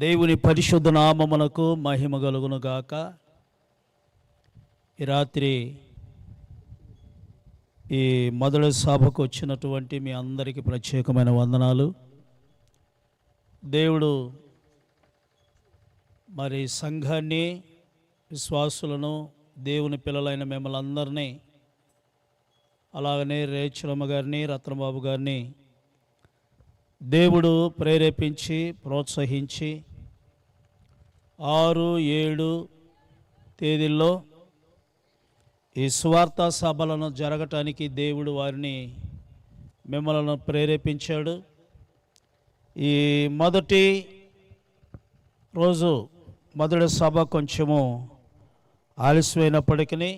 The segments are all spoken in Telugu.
దేవుని పరిశుద్ధ నామమునకు మహిమ కలుగును గాక. ఈ రాత్రి ఈ మొదటి సభకు వచ్చినటువంటి మీ అందరికీ ప్రత్యేకమైన వందనాలు. దేవుడు మరి సంఘాన్ని, విశ్వాసులను, దేవుని పిల్లలైన మిమ్మల్ని అందరినీ, అలాగనే రేచలమ్మ గారిని, రత్నబాబు గారిని దేవుడు ప్రేరేపించి ప్రోత్సహించి 6, 7 తేదీల్లో ఈ సువార్త సభలను జరగటానికి దేవుడు వారిని మిమ్మల్ని ప్రేరేపించాడు. ఈ మొదటి రోజు మొదటి సభ కొంచెము ఆలస్యమైనప్పటికీ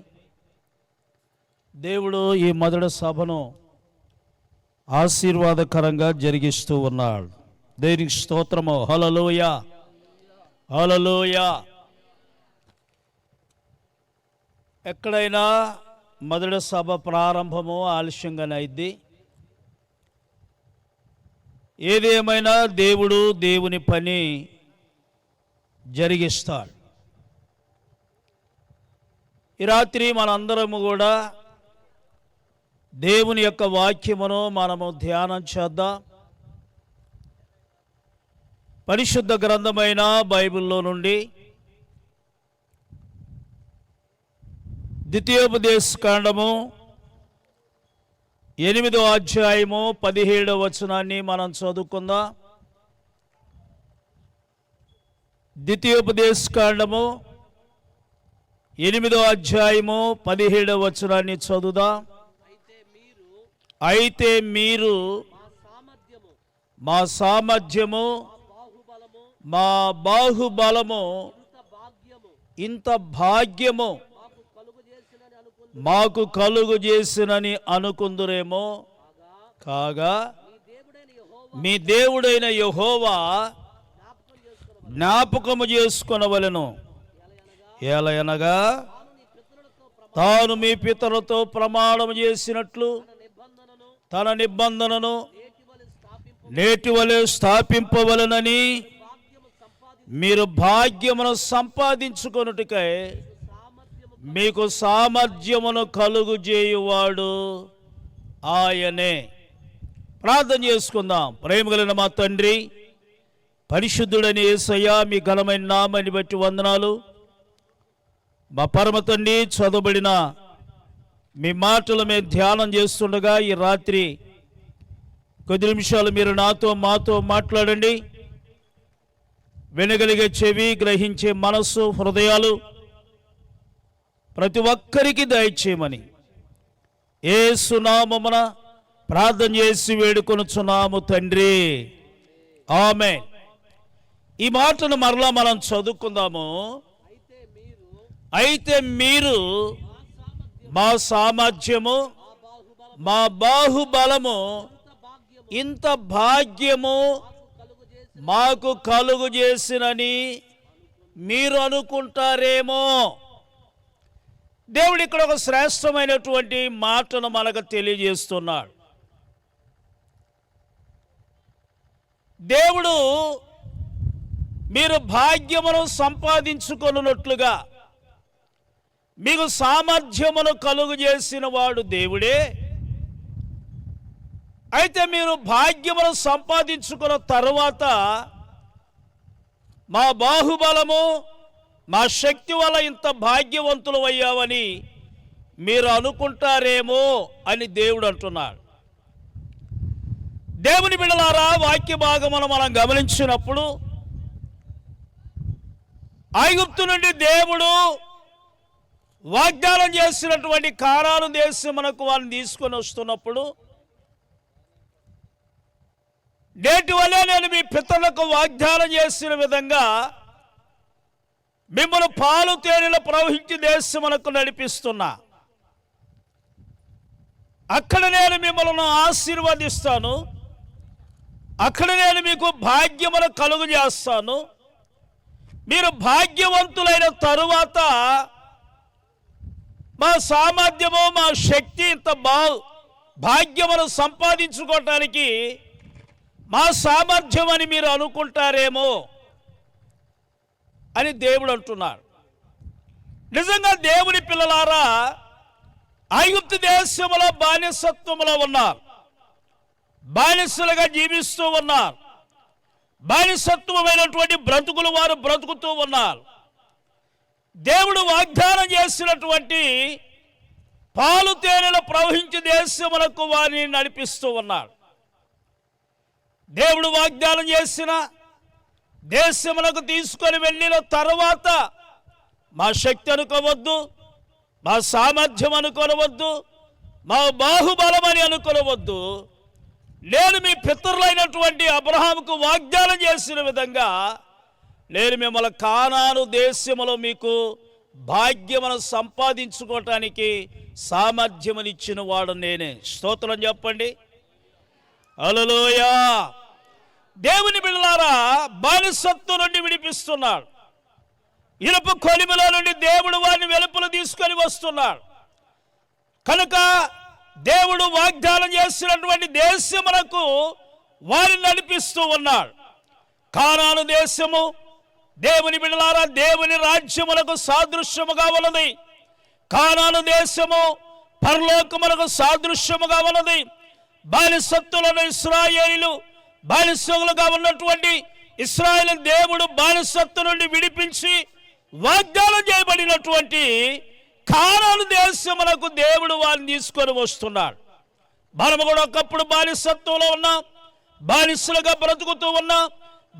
దేవుడు ఈ మొదటి సభను ఆశీర్వాదకరంగా జరిగిస్తూ ఉన్నాడు. దేవునికి స్తోత్రము. హల్లెలూయా, హల్లెలూయా. ఎక్కడైనా మొదటి సభ ప్రారంభము ఆలస్యంగానే అయింది. ఏదేమైనా దేవుడు దేవుని పని జరిగిస్తాడు. ఈ రాత్రి మనందరము కూడా దేవుని యొక్క వాక్యమును మనము ధ్యానం చేద్దాం. పరిశుద్ధ గ్రంథమైన బైబిల్లో నుండి ద్వితీయోపదేశకాండము 8వ అధ్యాయము 17వ వచనాన్ని మనం చదువుకుందాం. ద్వితీయోపదేశకాండము 8వ అధ్యాయము 17వ వచనాన్ని చదువుదాం. అయితే మీరు మా సామర్థ్యము, మా బాహుబలము, ఇంత భాగ్యము మాకు కలుగు చేసినని అనుకుందురేమో. కాగా మీ దేవుడైన యెహోవా జ్ఞాపకము చేసుకొనవలెను. ఏలయనగా తాను మీ పితరులతో ప్రమాణం చేసినట్లు తన నిబంధనను నేటి వలె స్థాపింపవలనని మీరు భాగ్యమును సంపాదించుకొనుటకై మీకు సామర్థ్యమును కలుగు చేయువాడు ఆయనే. ప్రార్థన చేసుకుందాం. ప్రేమగలిగిన మా తండ్రి, పరిశుద్ధుడని యేసయ్యా, మీ ఘనమైన నామాన్ని బట్టి వందనాలు. మా పరమ తండ్రి, చదవబడిన మీ మాటలు మేము ధ్యానం చేస్తుండగా ఈ రాత్రి కొద్ది నిమిషాలు మీరు మాతో మాట్లాడండి. వినగలిగే చెవి, గ్రహించే మనస్సు, హృదయాలు ప్రతి ఒక్కరికి దయచేయమని యేసు నామమున ప్రార్థన చేసి వేడుకొనుచున్నాము తండ్రి, ఆమేన్. ఈ మాటను మరలా మనం చదువుకుందాము. అయితే మీరు మా సామర్థ్యము, మా బాహుబలము, ఇంత భాగ్యము మాకు కలుగు చేసినని మీరు అనుకుంటారేమో. దేవుడు ఇక్కడ ఒక శ్రేష్టమైనటువంటి మాటను మనకు తెలియజేస్తున్నాడు. దేవుడు మీరు భాగ్యమును సంపాదించుకొనున్నట్లుగా మీకు సామర్థ్యమును కలుగు చేసిన వాడు దేవుడే. అయితే మీరు భాగ్యమును సంపాదించుకున్న తరువాత మా బాహుబలము, మా శక్తి వల్ల ఇంత భాగ్యవంతులు అయ్యావని మీరు అనుకుంటారేమో అని దేవుడు అంటున్నాడు. దేవుని బిడ్డలారా, వాక్య భాగమును మనం గమనించినప్పుడు ఐగుప్తు నుండి దేవుడు వాగ్దానం చేసినటువంటి కానాను దేశమునకు వారిని తీసుకొని వస్తున్నప్పుడు, నేటి వల్లే నేను మీ పితరులకు వాగ్దానం చేసిన విధంగా మిమ్మల్ని పాలు తేనెలు ప్రవహించి దేశమునకు నడిపిస్తున్నా. అక్కడ నేను మిమ్మల్ని ఆశీర్వదిస్తాను. అక్కడ నేను మీకు భాగ్యమును కలుగు చేస్తాను. మీరు భాగ్యవంతులైన తరువాత మా సామర్థ్యము, మా శక్తి, ఇంత భాగ్యమును సంపాదించుకోవటానికి మా సామర్థ్యం అని మీరు అనుకుంటారేమో. అని దేవుడు అంటున్నాడు. నిజంగా దేవుని పిల్లలారా, ఐగుప్తు దేశంలో బానిసత్వంలో ఉన్నారు, బానిసలుగా జీవిస్తూ ఉన్నారు, బానిసత్వమైనటువంటి బ్రతుకులు వారు బ్రతుకుతూ ఉన్నారు. దేవుడు వాగ్దానం చేసినటువంటి పాలు తేనెలు ప్రవహించే దేశములకు వారిని నడిపిస్తూ ఉన్నాడు. దేవుడు వాగ్దానం చేసిన దేశములకు తీసుకొని వెళ్ళిన తరువాత మా శక్తి అనుకోవద్దు, మా సామర్థ్యం అనుకోవద్దు, మా బాహుబలం అని అనుకోవద్దు. నేను మీ పితరులైనటువంటి అబ్రహాముకు వాగ్దానం చేసిన విధంగా నేను మిమ్మల్ని కానాను దేశములో మీకు భాగ్యమును సంపాదించుకోవటానికి సామర్థ్యమునిచ్చిన వాడు నేనే. స్తోత్రం చెప్పండి. హల్లెలూయా. దేవుని బిడ్డలారా, బానిసత్వం నుండి విడిపిస్తున్నాడు. ఇనుప కొలిమిలో నుండి దేవుడు వారిని వెలుపల తీసుకొని వస్తున్నాడు. కనుక దేవుడు వాగ్దానం చేసినటువంటి దేశమునకు వారిని నడిపిస్తూ ఉన్నాడు. కానాను దేశము దేవుని బిడ్డలారా దేవుని రాజ్యములకు సాదృశ్యముగా ఉన్నది. కానాను దేశము పరలోకములకు సాదృశ్యముగా ఉన్నది. బానిసత్తులను ఇశ్రాయేలీయులు బానిసలుగా ఉన్నటువంటి ఇశ్రాయేలు దేవుడు బానిసత్తు నుండి విడిపించి వాగ్దానం చేయబడినటువంటి కానాను దేశమునకు దేవుడు వారిని తీసుకొని వస్తున్నాడు. మనము కూడా ఒకప్పుడు బానిసత్వంలో ఉన్నాం, బానిసలుగా బ్రతుకుతూ ఉన్నాం.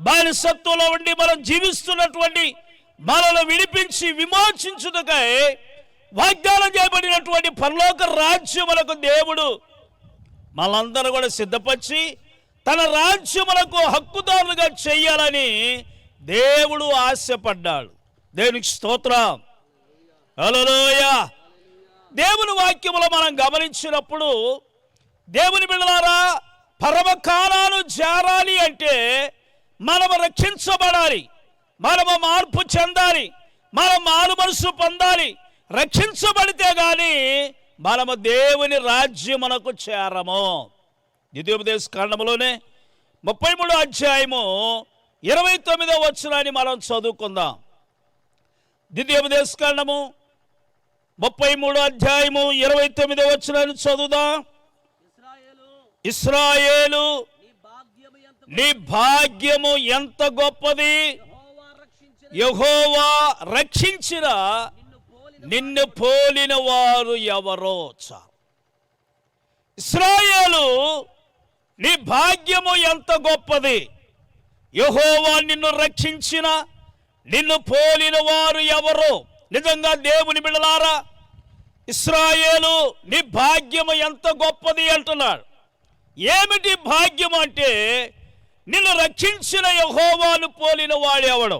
బానిసత్వంలో ఉండి మనం జీవిస్తున్నటువంటి మనల్ని విడిపించి విమోచించుటకై వాగ్దానం చేయబడినటువంటి పరలోక రాజ్యములకు దేవుడు మనందరూ కూడా సిద్ధపరిచి తన రాజ్యములకు హక్కుదారులుగా చెయ్యాలని దేవుడు ఆశపడ్డాడు. దేవునికి స్తోత్రం. హల్లెలూయా. దేవుని వాక్యములో మనం గమనించినప్పుడు దేవుని బిడ్డలారా, పరమకాలాను చేరాలి అంటే మనము రక్షించబడాలి, మనము మార్పు చెందాలి, మనం మారు మనసు పొందాలి. రక్షించబడితే గాని మనము దేవుని రాజ్యమునకు చేరము. ద్వితీయోపదేశ కాండములోనే 33వ అధ్యాయము 29వ వచనాన్ని మనం చదువుకుందాం. ద్వితీయోపదేశ కాండము 33వ అధ్యాయము 29వ వచనాన్ని చదువుదాం. ఇశ్రాయేలు నీ భాగ్యము ఎంత గొప్పది, యెహోవా రక్షించిన నిన్ను పోలిన వారు ఎవరో. ఇశ్రాయేలు నీ భాగ్యము ఎంత గొప్పది, యెహోవా నిన్ను రక్షించిన నిన్ను పోలిన వారు ఎవరో. నిజంగా దేవుని బిడ్డలారా, ఇశ్రాయేలు నీ భాగ్యము ఎంత గొప్పది అంటున్నాడు. ఏమిటి భాగ్యం అంటే నిన్ను రక్షించిన యెహోవాను పోలిన వాడు ఎవడు,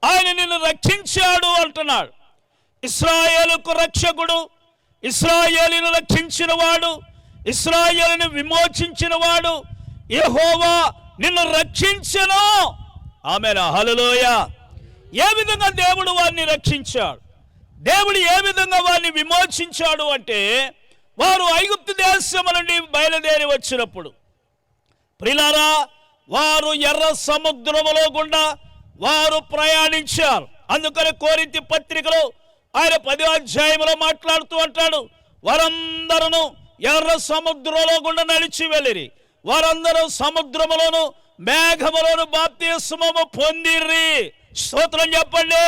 ఆయన నిన్ను రక్షించాడు అంటున్నాడు. ఇశ్రాయేలుకు రక్షకుడు, ఇశ్రాయేలును రక్షించిన వాడు, ఇశ్రాయేలును విమోచించిన వాడు యెహోవా నిన్ను రక్షించెను. ఆమేన్. హల్లెలూయా. ఏ విధంగా దేవుడు వారిని రక్షించాడు, దేవుడు ఏ విధంగా వారిని విమోచించాడు అంటే వారు ఐగుప్తు దేశము నుండి బయలుదేరి వచ్చినప్పుడు ప్రియులారా, వారు ఎర్ర సముద్రములో గుండా వారు ప్రయాణించారు. అందుకని కొరింథీ పత్రికలో ఆయన 10వ అధ్యాయంలో మాట్లాడుతూ అంటాడు, వారందరూ ఎర్ర సముద్రంలో గుండా నడిచి వెళ్ళిరి, వారందరూ సముద్రములోను మేఘములోను బాప్తిస్మము పొందిర్రి. స్తోత్రం చెప్పండి.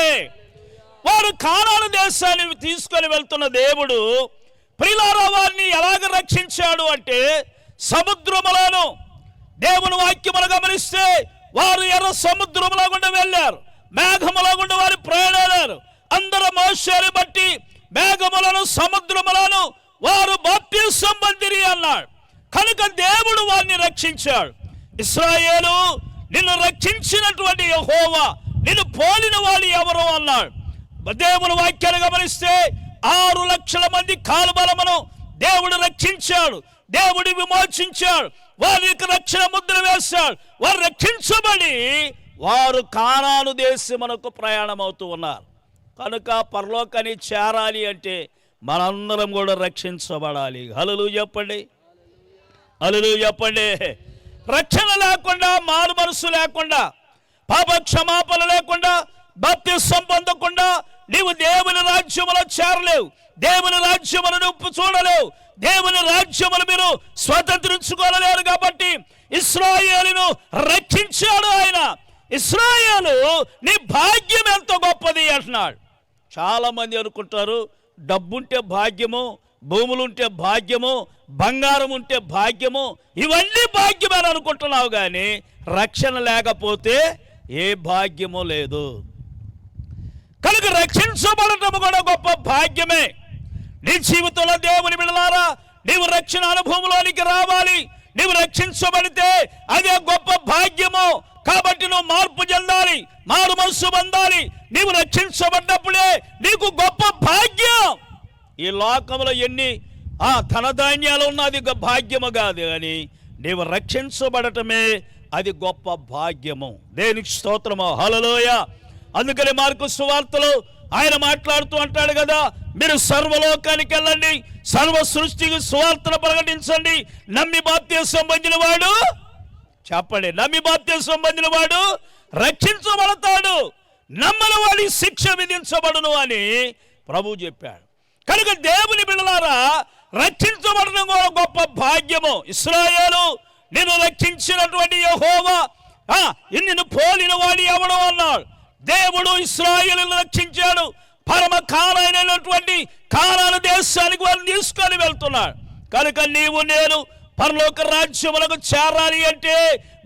వారు కానాను దేశాన్ని తీసుకొని వెళ్తున్న దేవుడు ప్రియులారా వారిని ఎలాగ రక్షించాడు అంటే సముద్రములోను. దేవుని వాక్యమును గమనిస్తే వారు ఎర్ర సముద్రములో గుండా వెళ్ళారు, మేఘములో గుండా వారు ప్రయాణాలు. అందరూ మోషేని బట్టి మేఘములను సముద్రములను వారు బాప్తిసం పొందిరి అన్నాడు. కనుక దేవుడు వారిని రక్షించాడు. ఇశ్రాయేలు నిన్ను రక్షించినటువంటి యెహోవా నిన్ను పోలిన వాడు ఎవరు అన్నాడు. దేవుని వాక్యాన్ని గమనిస్తే 6 లక్షల మంది కాలుబలమును దేవుడు రక్షించాడు, దేవుడు విమోచించాడు, వారికి రక్షణ ముద్ర వేశాడు. వారు రక్షించబడి వారు కానాను దేశమునకు ప్రయాణమవుతూ ఉన్నారు. కనుక పరలోకాన్ని చేరాలి అంటే మనందరం కూడా రక్షించబడాలి. హల్లెలూయా చెప్పండి. హల్లెలూయా చెప్పండి. రక్షణ లేకుండా, మారు మనసు లేకుండా, పాప క్షమాపణ లేకుండా, బాప్తిసం పొందకుండా నీవు దేవుని రాజ్యములో చేరలేవు, దేవుని రాజ్యమును నువ్వు చూడలేవు, దేవుని రాజ్యమును మీరు స్వతంత్రించుకోలేరు. కాబట్టి ఇశ్రాయేలును రక్షించాడు ఆయన. ఇశ్రాయేలు నీ భాగ్యం ఎంతో గొప్పది అంటున్నాడు. చాలా మంది అనుకుంటారు డబ్బుంటే భాగ్యము, భూములుంటే భాగ్యము, బంగారం ఉంటే భాగ్యము, ఇవన్నీ భాగ్యమని అనుకుంటున్నావు, కానీ రక్షణ లేకపోతే ఏ భాగ్యము లేదు. కనుక రక్షించబడటం కూడా గొప్ప భాగ్యమే. నీ జీవితంలో దేవుని బిడ్డలారా, నీవు రక్షణ అనుభవంలోనికి రావాలి. నీవు రక్షించబడితే అదే గొప్ప భాగ్యము. కాబట్టి నువ్వు మార్పు చెందాలి, మారు మనసు పొందాలి. నీవు రక్షించబడ్డప్పుడే నీకు గొప్ప భాగ్యం. ఈ లోకంలో ఎన్ని ధనధాన్యాలు ఉన్నది భాగ్యము కాదు, కానీ నీవు రక్షించబడటమే అది గొప్ప భాగ్యము. దేనికి స్తోత్రము, హల్లెలూయా. అందుకని మార్కు సువార్తలో ఆయన మాట్లాడుతూ అంటాడు కదా, మీరు సర్వలోకానికి వెళ్ళండి, సర్వ సృష్టికి సువార్తను ప్రకటించండి. నమ్మి బాప్తిసం పొందిన వాడు, చెప్పండి, నమ్మి బాప్తిసం పొందిన వాడు రక్షించబడతాడు, నమ్మని వాడి శిక్ష విధించబడును అని ప్రభు చెప్పాడు. కనుక దేవుని బిడ్డలారా, రక్షించబడడం కూడా గొప్ప భాగ్యము. ఇశ్రాయేలు నిన్ను రక్షించినటువంటి యెహోవా నిన్ను పోలిన వాడు ఎవడు అన్నాడు. దేవుడు ఇశ్రాయేలును రక్షించాడు. పరమ కాలైనటువంటి కానాను దేశానికి వారిని తీసుకొని వెళ్తున్నాడు. కనుక నీవు నేను పరలోక రాజ్యములకు చేరాలి అంటే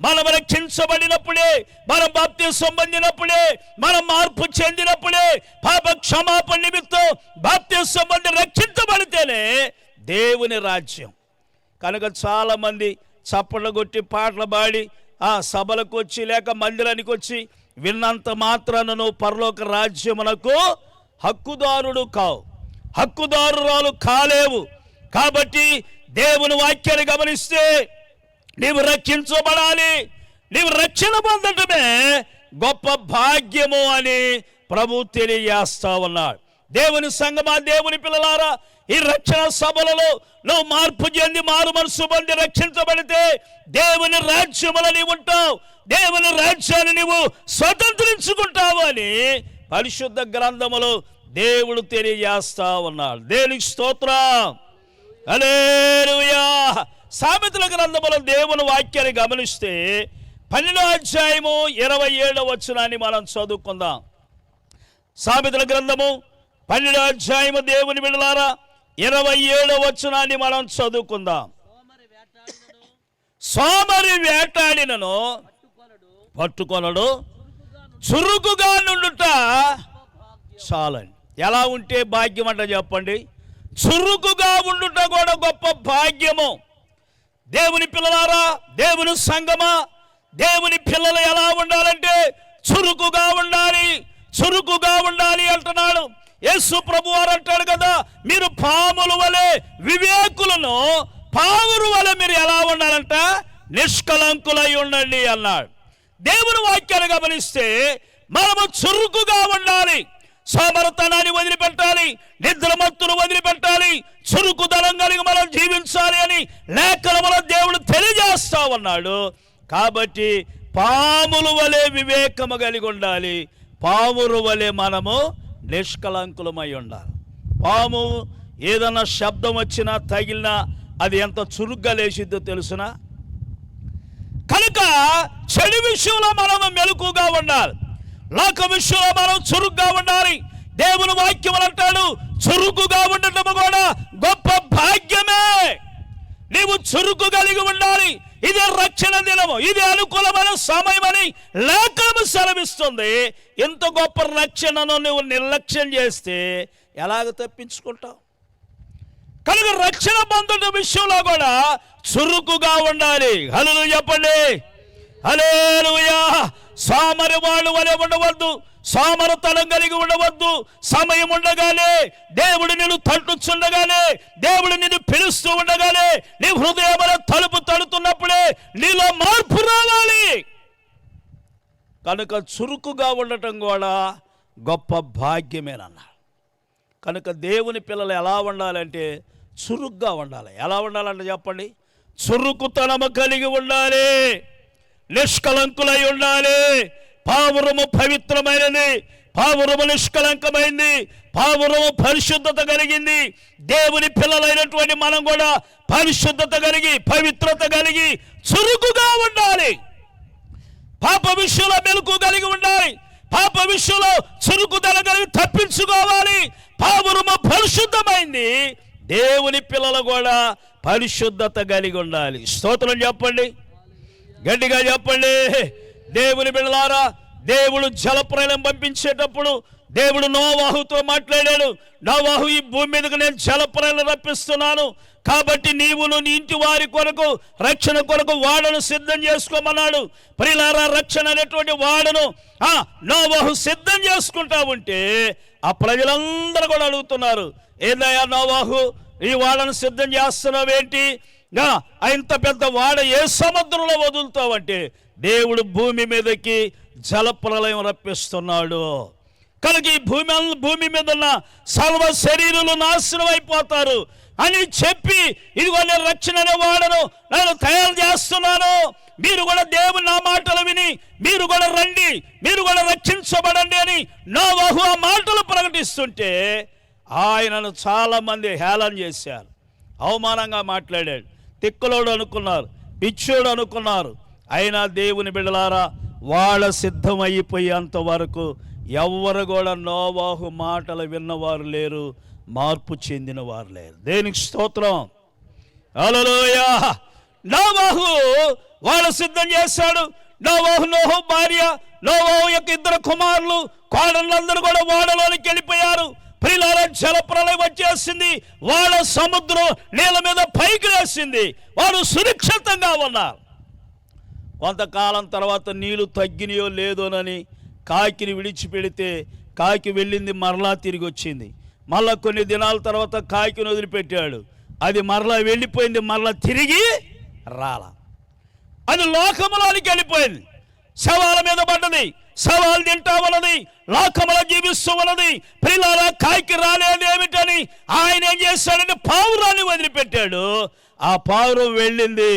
మనం రక్షించబడినప్పుడే, మనం బాప్తిసం పొందినప్పుడే, మనం మార్పు చెందినప్పుడే, పాప క్షమాపణ నిమిత్తం బాప్తిసం పొంది రక్షించబడితేనే దేవుని రాజ్యం. కనుక చాలామంది చప్పట్లు కొట్టి పాటలు పాడి సభలకు వచ్చి లేక మందిరానికి వచ్చి విన్నంత మాత్రాన నువ్వు పరలోక రాజ్యమునకు హక్కుదారుడు కావు, హక్కుదారురాలు కాలేవు. కాబట్టి దేవుని వాక్యాన్ని గమనిస్తే నీవు రక్షించబడాలి, నీవు రక్షణ పొందటమే గొప్ప భాగ్యము అని ప్రభు తెలియజేస్తా ఉన్నాడు. దేవుని సంగమా, దేవుని పిల్లలారా, ఈ రక్షణ సభలలో నువ్వు మార్పు చెంది మారు మనసు పొంది రక్షించబడితే దేవుని రాజ్యములో నీవు ఉంటావు, దేవుని రాజ్యాన్ని నీవు స్వతంత్రించుకుంటావు అని పరిశుద్ధ గ్రంథములో దేవుడు తెలియజేస్తా ఉన్నాడు. దేవునికి స్తోత్రం, హల్లెలూయా. సామెతల గ్రంథములో దేవుని వాక్యాన్ని గమనిస్తే 12వ అధ్యాయము 27వ వచనాన్ని మనం చదువుకుందాం. సామెతల గ్రంథము 12వ అధ్యాయము దేవుని బిడ్డలారా 27వ వచనాన్ని మనం చదువుకుందాం. సోమరి వేటాడినను పట్టుకొనడు, చురుకుగా నుండుట చాలండి. ఎలా ఉంటే భాగ్యం అంట చెప్పండి? చురుకుగా ఉండుట కూడా గొప్ప భాగ్యము. దేవుని పిల్లలారా, దేవుని సంగమా, దేవుని పిల్లలు ఎలా ఉండాలంటే చురుకుగా ఉండాలి, చురుకుగా ఉండాలి అంటున్నాడు. యేసు ప్రభువారు అంటాడు కదా, మీరు పాముల వలె వివేకులను, పావురు వలె మీరు ఎలా ఉండాలంట? నిష్కలంకులై ఉండండి అన్నాడు. దేవుని వాక్యాన్ని గమనిస్తే మనము చురుకుగా ఉండాలి, సోమరతనాన్ని వదిలిపెట్టాలి, నిద్రమత్తును వదిలిపెట్టాలి, చురుకుదనం కలిగి మనం జీవించాలి అని లేఖనములో దేవుడు తెలియజేస్తా ఉన్నాడు. కాబట్టి పాముల వలె వివేకము కలిగి ఉండాలి, పావురు వలె మనము నిష్కలంకులమై ఉండాలి. పాము ఏదన్నా శబ్దం వచ్చినా తగిలినా అది ఎంత చురుగ్గా లేచిద్దో తెలుసునా? కనుక చెడు విషయంలో మనము మెలకుగా ఉండాలి, లోక విషయంలో మనం చురుగ్గా ఉండాలి. దేవుని వాక్యం అంటాడు, చురుకుగా ఉండటం కూడా గొప్ప భాగ్యమే. నీవు చురుకు కలిగి ఉండాలి. ఇదే రక్షణ దినము, ఇది అనుకూలమైన సమయమని లేఖనము సెలవిస్తుంది. ఇంత గొప్ప రక్షణను నువ్వు నిర్లక్ష్యం చేస్తే ఎలాగ తప్పించుకుంటావు? కనుక రక్షణ పొందడం విషయంలో కూడా చురుకుగా ఉండాలి. హల్లెలూయా చెప్పండి, హల్లెలూయా. సోమరి వాళ్ళు వలె ఉండవద్దు, సోమరతనం కలిగి ఉండవద్దు. సమయం ఉండగానే దేవుడు నిన్ను తట్టుచుండగానే, దేవుడు నిన్ను పిలుస్తూ ఉండగానే, నీ హృదయంలో తలుపు తడుతున్నప్పుడే నీలో మార్పు రావాలి. కనుక చురుకుగా ఉండటం కూడా గొప్ప భాగ్యమేనన్నా. కనుక దేవుని పిల్లలు ఎలా ఉండాలంటే చురుగ్గా ఉండాలి. ఎలా ఉండాలంటే చెప్పండి? చురుకుతనము కలిగి ఉండాలి, నిష్కలంకులై ఉండాలి. పావురము పవిత్రమైనది, పావురము నిష్కలంకమైంది, పావురము పరిశుద్ధత కలిగింది. దేవుని పిల్లలైనటువంటి మనం కూడా పరిశుద్ధత కలిగి, పవిత్రత కలిగి, చురుకుగా ఉండాలి. పాప విషయంలో మెలకు కలిగి ఉండాలి. పాప విషయంలో చురుకుదల కలిగి తప్పించుకోవాలి. పావురము పరిశుద్ధమైంది, దేవుని పిల్లలు కూడా పరిశుద్ధత కలిగి ఉండాలి. స్తోత్రం చెప్పండి, గట్టిగా చెప్పండి. దేవుని బిడ్డలారా, దేవుడు జలప్రలయం పంపించేటప్పుడు దేవుడు నోవాహుతో మాట్లాడాడు. నోవాహు, ఈ భూమి మీదకు నేను జలప్రలయం రప్పిస్తున్నాను, కాబట్టి నీవును నీ ఇంటి వారి కొరకు రక్షణ కొరకు వాడను సిద్ధం చేసుకోమన్నాడు. ప్రియులారా, రక్షణ అనేటువంటి వాడను నోవాహు సిద్ధం చేసుకుంటా ఉంటే ఆ ప్రజలందరూ కూడా అడుగుతున్నారు, ఏందయ్యా నోవాహు, ఈ వాడను సిద్ధం చేస్తున్నావేంటి? ఇంత పెద్ద వాడ ఏ సముద్రంలో వదులుతావంటే దేవుడు భూమి మీదకి జలప్రలయం రప్పిస్తున్నాడు. కనుక ఈ భూమి మీద ఉన్న సర్వ శరీరులు నాశనం అయిపోతారు అని చెప్పి, ఇదిగో నేను రక్షణ అనే వాడను నేను తయారు చేస్తున్నాను, మీరు కూడా దేవుని నా మాటలు విని మీరు కూడా రండి, మీరు కూడా రక్షించబడండి అని నోవాహు ఆ మాటలు ప్రకటిస్తుంటే ఆయనను చాలా మంది హేళన చేశారు, అవమానంగా మాట్లాడాడు. తిక్కులోడు అనుకున్నారు, పిచ్చోడు అనుకున్నారు. అయినా దేవుని బిడ్డలారా, వాళ్ళ సిద్ధమైపోయేంత వరకు ఎవ్వరు కూడా నోవాహు మాటలు విన్నవారు లేరు, మార్పు చెందిన వారు లేరు. దేనికి స్తోత్రం, హల్లెలూయా. నోవాహు వాళ్ళు సిద్ధం చేశాడు. నోవాహు భార్య, నోవాహు యొక్క 2 కుమారులు, కోడళ్ళందరూ కూడా వాడలోనికి వెళ్ళిపోయారు. ప్రియులారా, జలప్రలయం వచ్చేసింది, వాళ్ళ సముద్రం నీళ్ళ మీద పైకి లేసింది, వారు సురక్షితంగా ఉన్నారు. కొంతకాలం తర్వాత నీళ్లు తగ్గినాయో లేదోనని కాకిని విడిచిపెడితే కాకి వెళ్ళింది, మరలా తిరిగి వచ్చింది. మళ్ళా కొన్ని దినాల తర్వాత కాకిని వదిలిపెట్టాడు, అది మరలా వెళ్ళిపోయింది, మరలా తిరిగి రాలా. అది లోకములోనికి వెళ్ళిపోయింది, శవాల మీద పడ్డది, శవాలు తింటా ఉన్నది, లోకములో జీవిస్తూ ఉన్నది. ప్రియులారా, కాకి రాలేదు ఏమిటని ఆయన ఏం చేశాడని పావురాన్ని వదిలిపెట్టాడు. ఆ పావురం వెళ్ళింది,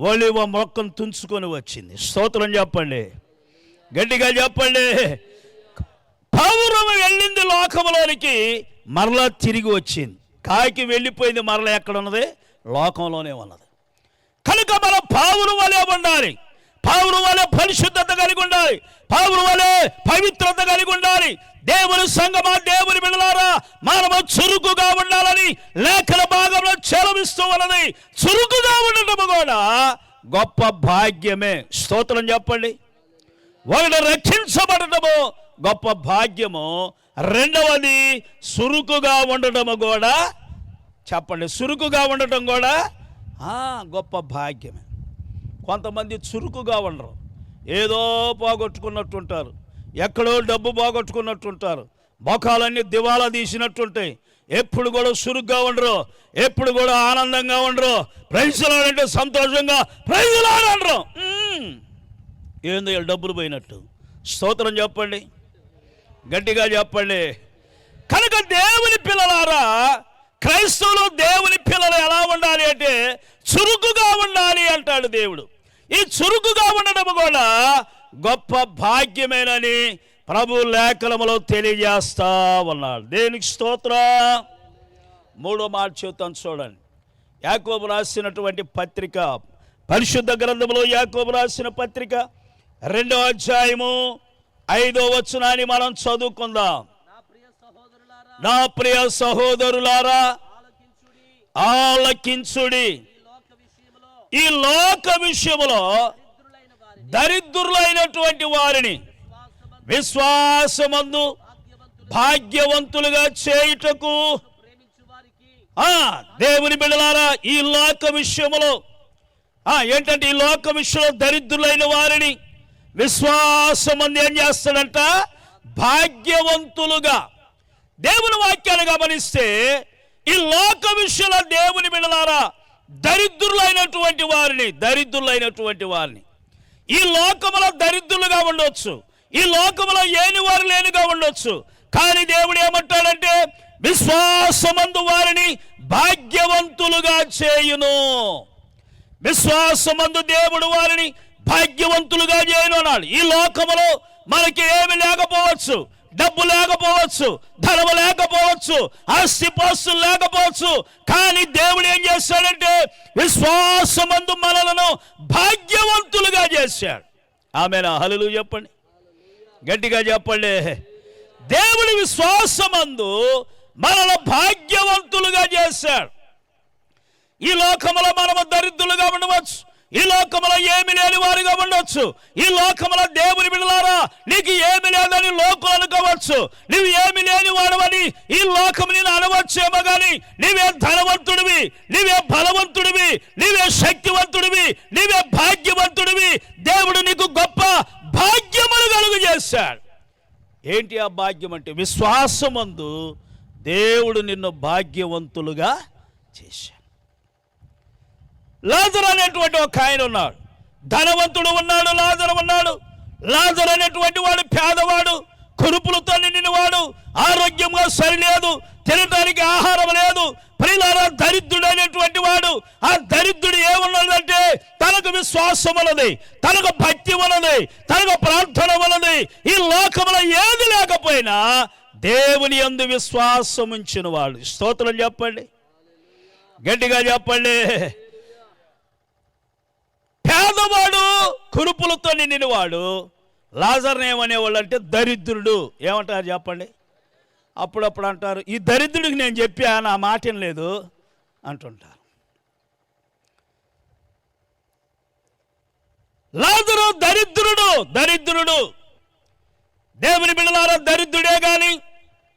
ఒలివ మొక్కను తుంచుకొని వచ్చింది. స్తోత్రం చెప్పండి, గట్టిగా చెప్పండి. పావురం వెళ్ళింది లోకంలోనికి, మరలా తిరిగి వచ్చింది. కాకి వెళ్ళిపోయింది, మరలా ఎక్కడ ఉన్నది? లోకంలోనే ఉన్నది. కనుక మనం పావురం వలె ఉండాలి, పావురం వలె పరిశుద్ధత కలిగి ఉండాలి, పావురం వలె పవిత్రత కలిగి ఉండాలి. దేవుని సంగమా, దేవుని బిడ్డలారా, మనము చురుకుగా ఉండాలని లేఖన భాగంలో చెలవిస్తూ ఉన్నది. చురుకుగా ఉండటము కూడా గొప్ప భాగ్యమే. స్తోత్రం చెప్పండి. ఒకటి రక్షించబడటము గొప్ప భాగ్యము, రెండవది చురుకుగా ఉండటము కూడా, చెప్పండి, చురుకుగా ఉండటం కూడా గొప్ప భాగ్యమే. కొంతమంది చురుకుగా ఉండరు, ఏదో పోగొట్టుకున్నట్టుంటారు, ఎక్కడో డబ్బు పోగొట్టుకున్నట్టుంటారు, మొఖాలన్నీ దివాలా తీసినట్టుంటాయి. ఎప్పుడు కూడా చురుగ్గా ఉండరు, ఎప్పుడు కూడా ఆనందంగా ఉండరు. ప్రైజులాడంటే సంతోషంగా ప్రైజులాడరు. ఏందో డబ్బులు పోయినట్టు. స్తోత్రం చెప్పండి, గట్టిగా చెప్పండి. కనుక దేవుని పిల్లలారా, క్రైస్తవులు దేవుని పిల్లలు ఎలా ఉండాలి అంటే చురుకుగా ఉండాలి అంటాడు దేవుడు. ఈ చురుకుగా ఉండడం కూడా గొప్ప భాగ్యమేనని ప్రభు లేఖనములో తెలియజేస్తా ఉన్నాడు. దేనికి స్తోత్రం. 3వ మాట చెప్తాను చూడండి. యాకోబు రాసినటువంటి పత్రిక, పరిశుద్ధ గ్రంథములో యాకోబు రాసిన పత్రిక 2వ అధ్యాయము 5వ వచనాన్ని మనం చదువుకుందాం. నా ప్రియ సహోదరులారా, ఆలకించుడి, ఈ లోక విషయములో దరిద్రులైనటువంటి వారిని విశ్వాసమందు భాగ్యవంతులుగా చేయుటకు. దేవుని బిడ్డలారా, ఈ లోక విషయములో ఏంటంటే ఈ లోక విషయంలో దరిద్రులైన వారిని విశ్వాసమందు ఏం చేస్తాడంట? భాగ్యవంతులుగా. దేవుని వాక్యాన్ని గమనిస్తే ఈ లోక విషయంలో దేవుని బిడ్డలారా దరిద్రులైనటువంటి వారిని ఈ లోకములో దరిద్రులుగా ఉండొచ్చు, ఈ లోకములో ఏనివారు లేనిగా ఉండొచ్చు, కానీ దేవుడు ఏమంటాడంటే విశ్వాసమందు వారిని భాగ్యవంతులుగా చేయును. విశ్వాసమందు దేవుడు వారిని భాగ్యవంతులుగా చేయను అన్నాడు. ఈ లోకములో మనకి ఏమి లేకపోవచ్చు, డబ్బు లేకపోవచ్చు, ధనము లేకపోవచ్చు, ఆస్తిపాస్తులు లేకపోవచ్చు, కానీ దేవుడు ఏం చేశాడంటే విశ్వాసమందు మనలను భాగ్యవంతులుగా చేశాడు. ఆమేనా? హల్లెలూయా చెప్పండి, గట్టిగా చెప్పండి. దేవుడి విశ్వాసమందు మనల్ని భాగ్యవంతులుగా చేశాడు. ఈ లోకములో మనము దరిద్రులుగా ఉండవచ్చు, ఈ లోకములో ఏమి లేని వారిగా ఉండొచ్చు, ఈ లోకములో దేవుని బిడ్డలారా నీకు ఏమి లేదని లోకులు అనుకోవచ్చు, నువ్వు ఏమి లేని వాడవని ఈ లోకము నేను అనవచ్చేమో కానీ నీవే ధనవంతుడివి, నీవే బలవంతుడివి, నీవే శక్తివంతుడివి, నీవే భాగ్యవంతుడివి. దేవుడు నీకు గొప్ప భాగ్యములు కలుగు చేశాడు. ఏంటి ఆ భాగ్యం అంటే విశ్వాసమందు దేవుడు నిన్ను భాగ్యవంతులుగా చేశాడు. లాజరు అనేటువంటి ఒక ఆయన ఉన్నాడు, ధనవంతుడు ఉన్నాడు, లాజరు ఉన్నాడు. లాజరు అనేటువంటి వాడు పేదవాడు, కురుపులతో నిండినవాడు, ఆరోగ్యంగా సరిలేదు, తినడానికి ఆహారం లేదు. ప్రియులారా, దరిద్రుడు అనేటువంటి వాడు, ఆ దరిద్రుడు ఏమున్నదంటే తనకు విశ్వాసం ఉన్నది, తనకు భక్తి ఉన్నది, తనకు ప్రార్థన ఉన్నది. ఈ లోకంలో ఏది లేకపోయినా దేవుని యందు విశ్వాసం ఉంచిన వాడు. స్తోత్రం చెప్పండి, గట్టిగా చెప్పండి. పేదవాడు, కురుపులతో నిండినవాడు. లాజర్ని ఏమనేవాళ్ళు అంటే దరిద్రుడు. ఏమంటారు చెప్పండి? అప్పుడప్పుడు అంటారు, ఈ దరిద్రుడికి నేను చెప్పా నా మాట లేదు అంటుంటారు. లాజరు దరిద్రుడు, దరిద్రుడు. దేవుని బిడ్డలారా, దరిద్రుడే గాని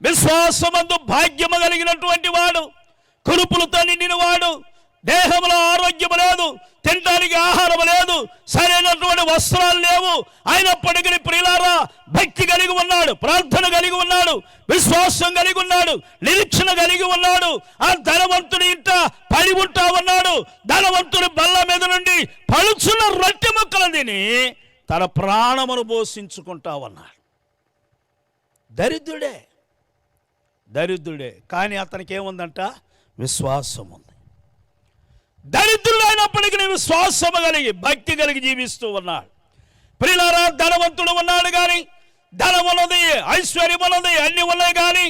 విశ్వాసమందు భాగ్యము కలిగినటువంటి వాడు, కురుపులతో నిండినవాడు, దేహంలో ఆరోగ్యం లేదు, తినడానికి ఆహారం లేదు, సరైనటువంటి వస్త్రాలు లేవు, అయినప్పటికీ ప్రియులారా భక్తి కలిగి ఉన్నాడు, ప్రార్థన కలిగి ఉన్నాడు, విశ్వాసం కలిగి ఉన్నాడు, నిరీక్షణ కలిగి ఉన్నాడు. ఆ ధనవంతుడి ఇంట పడి ఉంటా ఉన్నాడు. ధనవంతుడి బల్ల మీద నుండి పలుచున్న రొట్టె ముక్కలు తిని తన ప్రాణమును పోషించుకుంటా ఉన్నాడు. దరిద్రుడే, దరిద్రుడే, కానీ అతనికి ఏముందంట? విశ్వాసం ఉంది. దరిద్రుడు అయినప్పటికీ విశ్వాసము కలిగి భక్తి కలిగి జీవిస్తూ ఉన్నాడు. ప్రియులారా, ధనవంతుడు ఉన్నాడు కానీ, ధనం ఉన్నది, ఐశ్వర్యం ఉన్నది, అన్ని ఉన్నాయి కానీ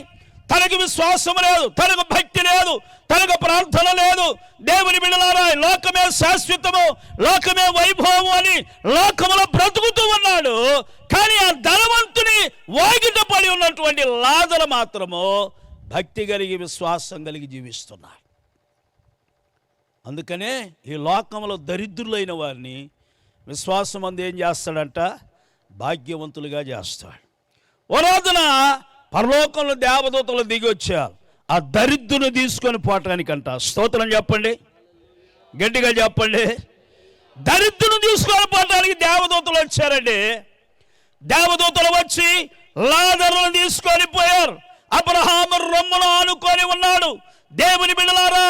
తనకు విశ్వాసం లేదు, తనకు భక్తి లేదు, తనకు ప్రార్థన లేదు. దేవుని బిడ్డలారా, లోకమే శాశ్వతము, లోకమే వైభవము అని లోకములో బ్రతుకుతూ ఉన్నాడు. కానీ ఆ ధనవంతుని వాగిట పడి ఉన్నటువంటి లాజరు మాత్రము భక్తి కలిగి విశ్వాసం కలిగి జీవిస్తున్నాడు. అందుకనే ఈ లోకంలో దరిద్రులైన వారిని విశ్వాసం అందు ఏం చేస్తాడంట? భాగ్యవంతులుగా చేస్తాడు. ఓ రోజున పరలోకంలో దేవదూతలు దిగి వచ్చారు ఆ దరిద్రుని తీసుకొని పోవటానికంట. స్తోత్రం చెప్పండి, గట్టిగా చెప్పండి. దరిద్రుని తీసుకొని పోవటానికి దేవదూతలు వచ్చారండి. దేవదూతలు వచ్చి లాజరును తీసుకొని పోయారు. అబ్రహాము రొమ్మును ఆనుకొని ఉన్నాడు. దేవుని బిడ్డలారా,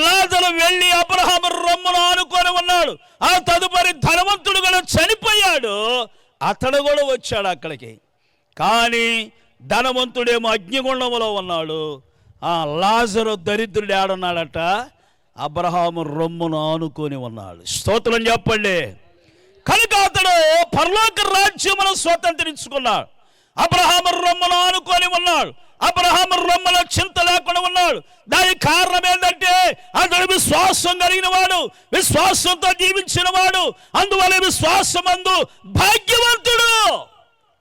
లాజరు వెళ్ళి అబ్రహాము రొమ్మును ఆనుకొని ఉన్నాడు. ఆ తదుపరి ధనవంతుడు కూడా చనిపోయాడు. అతడు కూడా వచ్చాడు అక్కడికి. కానీ ధనవంతుడేమో అగ్నిగుండంలో ఉన్నాడు. ఆ లాజరు దరిద్రుడు ఏడున్నాడట? అబ్రహాము రొమ్మును ఆనుకొని ఉన్నాడు. స్తోత్రం చెప్పండి. కనుక అతడు పరలోక రాజ్యమును స్వతంత్రించుకున్నాడు. అబ్రహాము రొమ్మును ఆనుకొని ఉన్నాడు. అబ్రహాము రొమ్ములో చింత లేకుండా ఉన్నాడు. దానికి కారణం ఏంటంటే అతడు విశ్వాసం కలిగిన వాడు, విశ్వాసంతో జీవించిన వాడు. అందువల్ల విశ్వాసమందు భాగ్యవంతుడు.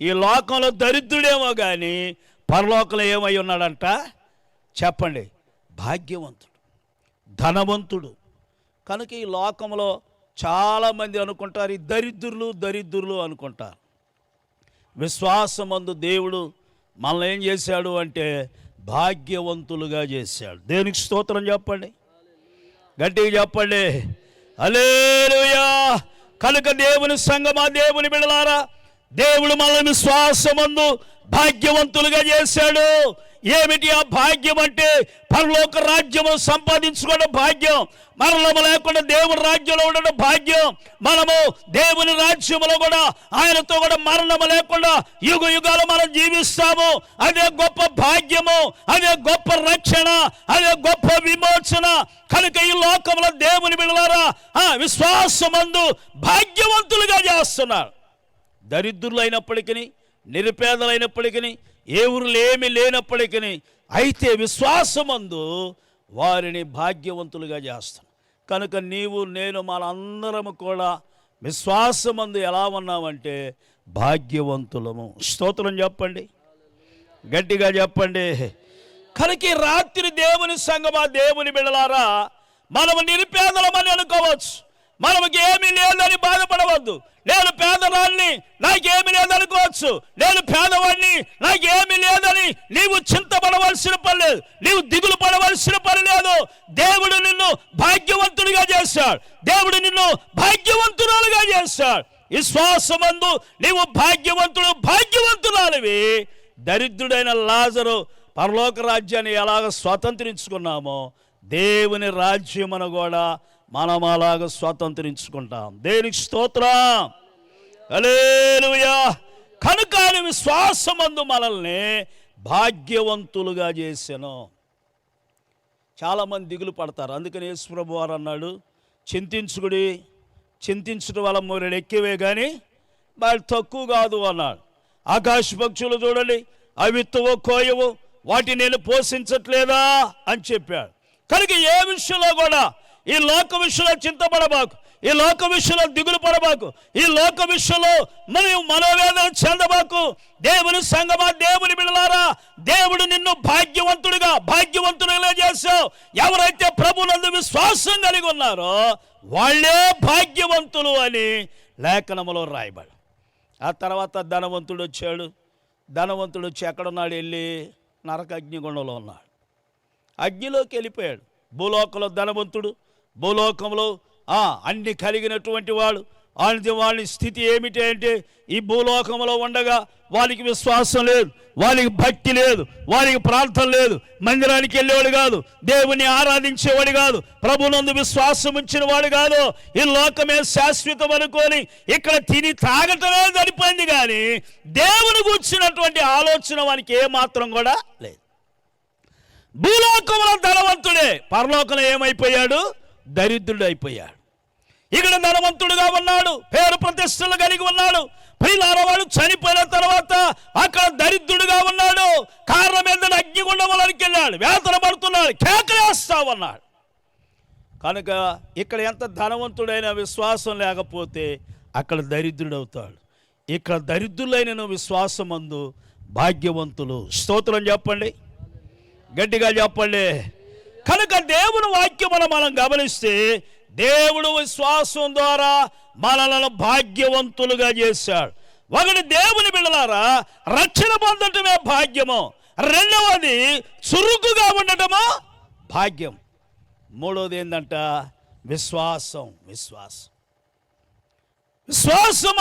ఈ లోకంలో దరిద్రుడేమో కానీ పరలోకంలో ఏమై ఉన్నాడంట చెప్పండి? భాగ్యవంతుడు, ధనవంతుడు. కనుక ఈ లోకంలో చాలామంది అనుకుంటారు ఈ దరిద్రులు దరిద్రులు అనుకుంటారు. విశ్వాసమందు దేవుడు మనల్ని ఏం చేశాడు అంటే భాగ్యవంతులుగా చేశాడు. దేవునికి స్తోత్రం చెప్పండి, గట్టిగా చెప్పండి హల్లెలూయా. కనుక దేవుని సంగమా, దేవుని బిడ్డలారా, దేవుడు మనల్ని విశ్వాసమందు భాగ్యవంతులుగా చేశాడు. ఏమిటి ఆ భాగ్యం అంటే? పరలోక రాజ్యము సంపాదించుకోవడం భాగ్యం, మరణము లేకుండా దేవుని రాజ్యంలో ఉండడం భాగ్యం. మనము దేవుని రాజ్యంలో కూడా ఆయనతో కూడా మరణము లేకుండా యుగ యుగాలు మనం జీవిస్తాము. అదే గొప్ప భాగ్యము, అదే గొప్ప రక్షణ, అదే గొప్ప విమోచన. కనుక ఈ లోకంలో దేవుని బిడ్డలారా విశ్వాసమందు భాగ్యవంతులుగా చేస్తున్నారు. దరిద్రులు అయినప్పటికీ నిరుపేదలైనప్పటికీ ఏ ఊరిలో ఏమీ లేనప్పటికీ అయితే విశ్వాసమందు వారిని భాగ్యవంతులుగా చేస్తాం. కనుక నీవు నేను మనందరము కూడా విశ్వాసమందు ఎలా ఉన్నామంటే భాగ్యవంతులము. స్తోత్రం చెప్పండి, గట్టిగా చెప్పండి. కనుక ఈ రాత్రి దేవుని సంగమా, దేవుని బిడ్డలారా, మనము నిరుపేదలమని అనుకోవచ్చు. మనకి ఏమీ లేదని బాధపడవద్దు. నేను పేదవాడిని, నాకేమీ లేదనుకోవచ్చు. నేను పేదవాడిని, నాకేమీ లేదని నీవు చింతపడవలసిన పని లేదు, నీవు దిగులు పడవలసిన పని లేదు. దేవుడు నిన్ను భాగ్యవంతుడిగా చేశాడు, దేవుడు నిన్ను భాగ్యవంతురాలుగా చేశాడు. విశ్వాసమందు నీవు భాగ్యవంతురాలివి. దరిద్రుడైన లాజరు పరలోక రాజ్యాన్ని ఎలాగ స్వాతంత్రించుకున్నామో దేవుని రాజ్యమును కూడా మనం అలాగ స్వాతంత్రించుకుంటాం. దేనికి స్తోత్రం, హల్లెలూయా. కనుక విశ్వాసమందు మనల్ని భాగ్యవంతులుగా చేసెను. చాలామంది దిగులు పడతారు. అందుకని యేసు ప్రభువు వారు అన్నాడు, చింతించుకుడి, చింతించడం వల్ల మూరెడు ఎక్కువే కానీ వాళ్ళు తక్కువ కాదు అన్నాడు. ఆకాశ పక్షులు చూడండి, అవి విత్తవో కోయవో, వాటిని నేను పోషించట్లేదా అని చెప్పాడు. కనుక ఏ విషయంలో కూడా ఈ లోక విషయంలో చింతపడబాకు, ఈ లోక విషయంలో దిగులు పడబాకు, ఈ లోక విషయంలో మనోవేదన చెందబాకు. దేవుని సంగమా, దేవుని బిడ్డలారా, దేవుడు నిన్ను భాగ్యవంతుడిగా చేశావు. ఎవరైతే ప్రభునందు విశ్వాసం కలిగి ఉన్నారో వాళ్ళే భాగ్యవంతులు అని లేఖనములో రాయబడి. ఆ తర్వాత ధనవంతుడు వచ్చాడు. ధనవంతుడు వచ్చి ఎక్కడున్నాడు? వెళ్ళి నరక అగ్నిగుండంలో ఉన్నాడు. అగ్నిలోకి వెళ్ళిపోయాడు. భూలోకంలో ధనవంతుడు, భూలోకంలో అన్ని కలిగినటువంటి వాడు. వాళ్ళ స్థితి ఏమిటి అంటే, ఈ భూలోకంలో ఉండగా వారికి విశ్వాసం లేదు, వారికి భక్తి లేదు, వారికి ప్రార్థన లేదు, మందిరానికి వెళ్ళేవాడు కాదు, దేవుని ఆరాధించేవాడు కాదు, ప్రభునందు విశ్వాసం ఉంచిన వాడు కాదు. ఈ లోకమే శాశ్వతం అనుకొని ఇక్కడ తిని తాగటమే సరిపోయింది, కానీ దేవుని గురించినటువంటి ఆలోచన వానికి ఏమాత్రం కూడా లేదు. భూలోకంలో ధనవంతుడే, పరలోకంలో ఏమైపోయాడు? దరిద్రుడు అయిపోయాడు. ఇక్కడ ధనవంతుడుగా ఉన్నాడు, పేరు ప్రతిష్టలు కలిగి ఉన్నాడు. ప్రియులారవాడు చనిపోయిన తర్వాత అక్కడ దరిద్రుడుగా ఉన్నాడు. కారణం ఏంటంటే అగ్నిగుండంలోకి వెళ్ళాడు, వేతన పడుతున్నాడు, కేకలేస్తా ఉన్నాడు. కనుక ఇక్కడ ఎంత ధనవంతుడైన విశ్వాసం లేకపోతే అక్కడ దరిద్రుడు అవుతాడు. ఇక్కడ దరిద్రులైన విశ్వాసమందు భాగ్యవంతులు. స్తోత్రం చెప్పండి, గట్టిగా చెప్పండి. కనుక దేవుని వాక్యమును మనం గమనిస్తే దేవుడు విశ్వాసం ద్వారా మనలను భాగ్యవంతులుగా చేశాడు. ఒకటి, దేవుని బిడ్డలారా, రక్షణ పొందటమే భాగ్యము. రెండవది, చురుకుగా ఉండటము భాగ్యం. మూడవది ఏంటంట? విశ్వాసం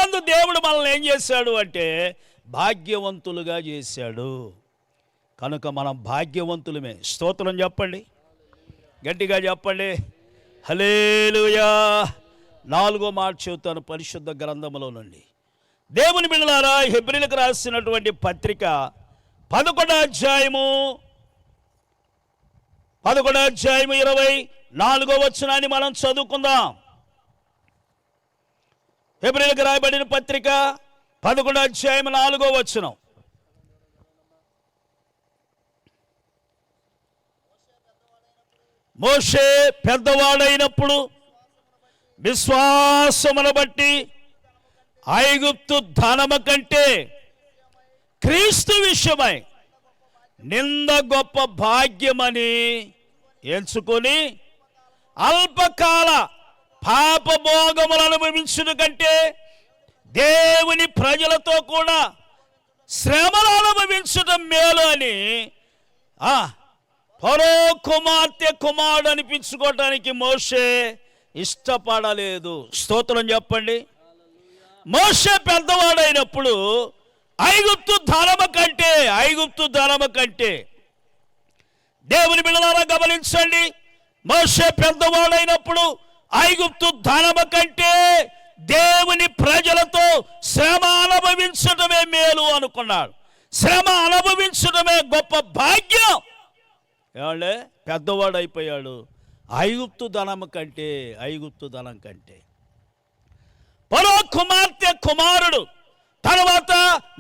అందు దేవుడు మనల్ని ఏం చేశాడు అంటే భాగ్యవంతులుగా చేశాడు. కనుక మనం భాగ్యవంతులమే. స్తోత్రం చెప్పండి, గట్టిగా చెప్పండి, హల్లెలూయా. 4వ మాట చెబుతాను పరిశుద్ధ గ్రంథములో నుండి. దేవుని బిడ్డలారా, హెబ్రీయులకు రాసినటువంటి పత్రిక 11వ అధ్యాయము 24వ వచనాన్ని మనం చదువుకుందాం. హెబ్రీయులకు రాయబడిన పత్రిక 11వ అధ్యాయం 4వ వచనం. మోషే పెద్దవాడైనప్పుడు విశ్వాసమును బట్టి ఐగుప్తు ధనము కంటే క్రీస్తు విషయమై నింద గొప్ప భాగ్యమని ఎంచుకొని అల్పకాల పాపభోగములు అనుభవించుట కంటే దేవుని ప్రజలతో కూడా శ్రమలు అనుభవించడం మేలు అని ఫరో కుమారుడు అనిపించుకోవటానికి మోషే ఇష్టపడలేదు. స్తోత్రం చెప్పండి. మోషే పెద్దవాడైనప్పుడు ఐగుప్తు ధనము కంటే దేవుని బిడ్డలారా గమనించండి, మోషే పెద్దవాడైనప్పుడు ఐగుప్తు ధనము కంటే దేవుని ప్రజలతో శ్రమ అనుభవించడమే మేలు అనుకున్నాడు. శ్రమ అనుభవించడమే గొప్ప భాగ్యం. ఏమంటే పెద్దవాడు అయిపోయాడు. ఐగుప్తు ధనం కంటే ఫరో కుమార్తె కుమారుడు తర్వాత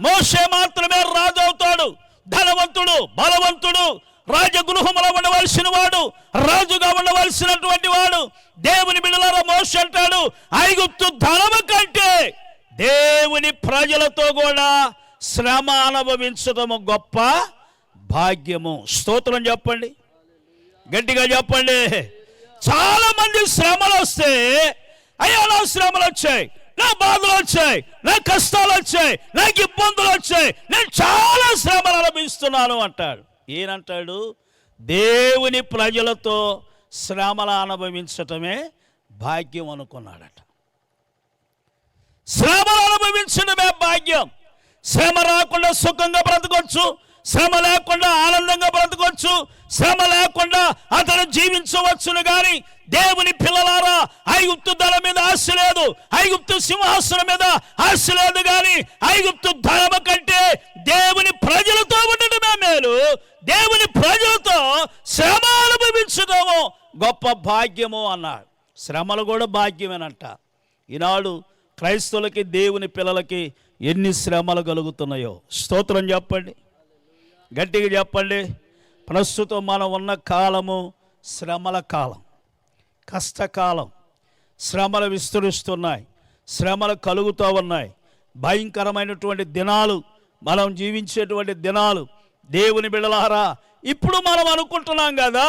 మోషే మాత్రమే రాజు అవుతాడు. ధనవంతుడు, బలవంతుడు, రాజగృహంలో ఉండవలసిన వాడు, రాజుగా ఉండవలసినటువంటి వాడు. దేవుని బిడ్డలారా, మోషే అంటాడు, ఐగుప్తు ధనము కంటే దేవుని ప్రజలతో కూడా శ్రమ అనుభవించడము గొప్ప భాగ్యము. స్తోత్రం చెప్పండి, గట్టిగా చెప్పండి. చాలా మంది శ్రమలు వస్తే, అయ్యా నా శ్రమలు వచ్చాయి, నా బాధలు వచ్చాయి, నా కష్టాలు వచ్చాయి, నాకు ఇబ్బందులు వచ్చాయి, నేను చాలా శ్రమలు అనుభవిస్తున్నాను అంటాడు. ఏనంటాడు? దేవుని ప్రజలతో శ్రమలు అనుభవించటమే భాగ్యం అనుకున్నాడట. శ్రమలు అనుభవించడమే భాగ్యం. శ్రమ రాకుండా సుఖంగా బ్రతకొచ్చు, శ్రమ లేకుండా ఆనందంగా బ్రతకొచ్చు, శ్రమ లేకుండా అతను జీవించవచ్చును. కానీ దేవుని పిల్లలారా, ఐగుప్తు ధనం మీద ఆశ లేదు, ఐగుప్తు సింహాసనం మీద ఆశ లేదు. కానీ ఐగుప్తు ధనము కంటే దేవుని ప్రజలతో ఉండటమే మేలు. దేవుని ప్రజలతో శ్రమ అనుభవించడము గొప్ప భాగ్యము అన్నాడు. శ్రమలు కూడా భాగ్యమేనంట. ఈనాడు క్రైస్తవులకి, దేవుని పిల్లలకి ఎన్ని శ్రమలు కలుగుతున్నాయో స్తోత్రం చెప్పండి, గట్టిగా చెప్పండి. ప్రస్తుతం మనం ఉన్న కాలము శ్రమల కాలం, కష్టకాలం. శ్రమలు విస్తరిస్తున్నాయి, శ్రమలు కలుగుతూ ఉన్నాయి. భయంకరమైనటువంటి దినాలు మనం జీవించేటువంటి దినాలు. దేవుని బిడ్డలారా, ఇప్పుడు మనం అనుకుంటున్నాం కదా,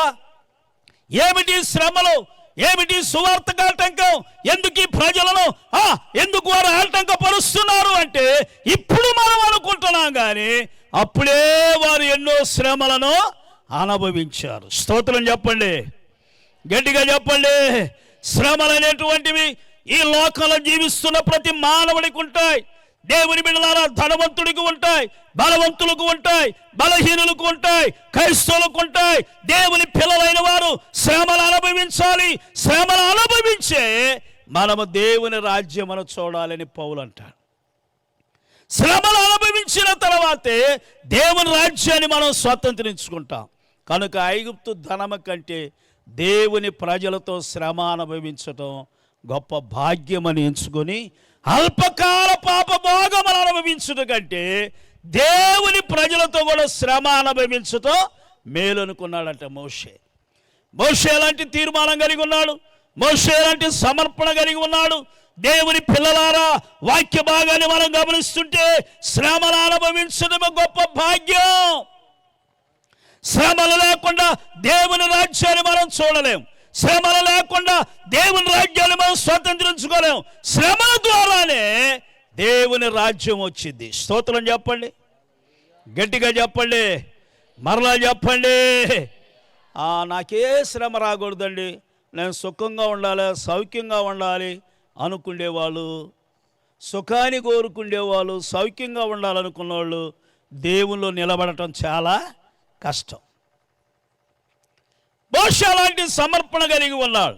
ఏమిటి శ్రమలు, ఏమిటి సువార్తకు ఆటంకం, ఎందుకు ఈ ప్రజలను ఎందుకు వారు ఆటంకపరుస్తున్నారు అంటే ఇప్పుడు మనం అనుకుంటున్నాం. కానీ అప్పుడే వారు ఎన్నో శ్రమలను అనుభవించారు. స్తోత్రం చెప్పండి, గట్టిగా చెప్పండి. శ్రమలు అనేటువంటివి ఈ లోకంలో జీవిస్తున్న ప్రతి మానవుడికి ఉంటాయి. దేవుని బిడ్డలారా, ధనవంతుడికి ఉంటాయి, బలవంతులకు ఉంటాయి, బలహీనులకు ఉంటాయి, క్రైస్తవులకు ఉంటాయి. దేవుని పిల్లలైన వారు శ్రమలు అనుభవించాలి. శ్రమలు అనుభవించే మనము దేవుని రాజ్యమును చూడాలని పౌలు అంటాడు. శ్రమలు అనుభవించిన తర్వాతే దేవుని రాజ్యాన్ని మనం స్వతంత్రించుకుంటాం. కనుక ఐగుప్తు ధనము కంటే దేవుని ప్రజలతో శ్రమ అనుభవించటం గొప్ప భాగ్యమని ఎంచుకొని అల్పకాల పాప భోగములు అనుభవించడం కంటే దేవుని ప్రజలతో కూడా శ్రమ అనుభవించటం మేలు అనుకున్నాడంట మోషే. మోషే లాంటి తీర్మానం కలిగి ఉన్నాడు, మోషే లాంటి సమర్పణ కలిగి ఉన్నాడు. దేవుని పిల్లలారా, వాక్య భాగాన్ని మనం గమనిస్తుంటే శ్రమలు అనుభవించడమే గొప్ప భాగ్యం. శ్రమలు లేకుండా దేవుని రాజ్యాన్ని మనం చూడలేం. శ్రమలు లేకుండా దేవుని రాజ్యాన్ని మనం స్వతంత్రించుకోలేం. శ్రమల ద్వారానే దేవుని రాజ్యం వచ్చింది. స్తోత్రం చెప్పండి, గట్టిగా చెప్పండి, మరలా చెప్పండి. నాకే శ్రమ రాకూడదండి, నేను సుఖంగా ఉండాలి, సౌఖ్యంగా ఉండాలి అనుకునేవాళ్ళు, సుఖాన్ని కోరుకునేవాళ్ళు, సౌఖ్యంగా ఉండాలనుకున్న వాళ్ళు దేవుల్లో నిలబడటం చాలా కష్టం. మోషే లాంటి సమర్పణ కలిగి ఉన్నాడు,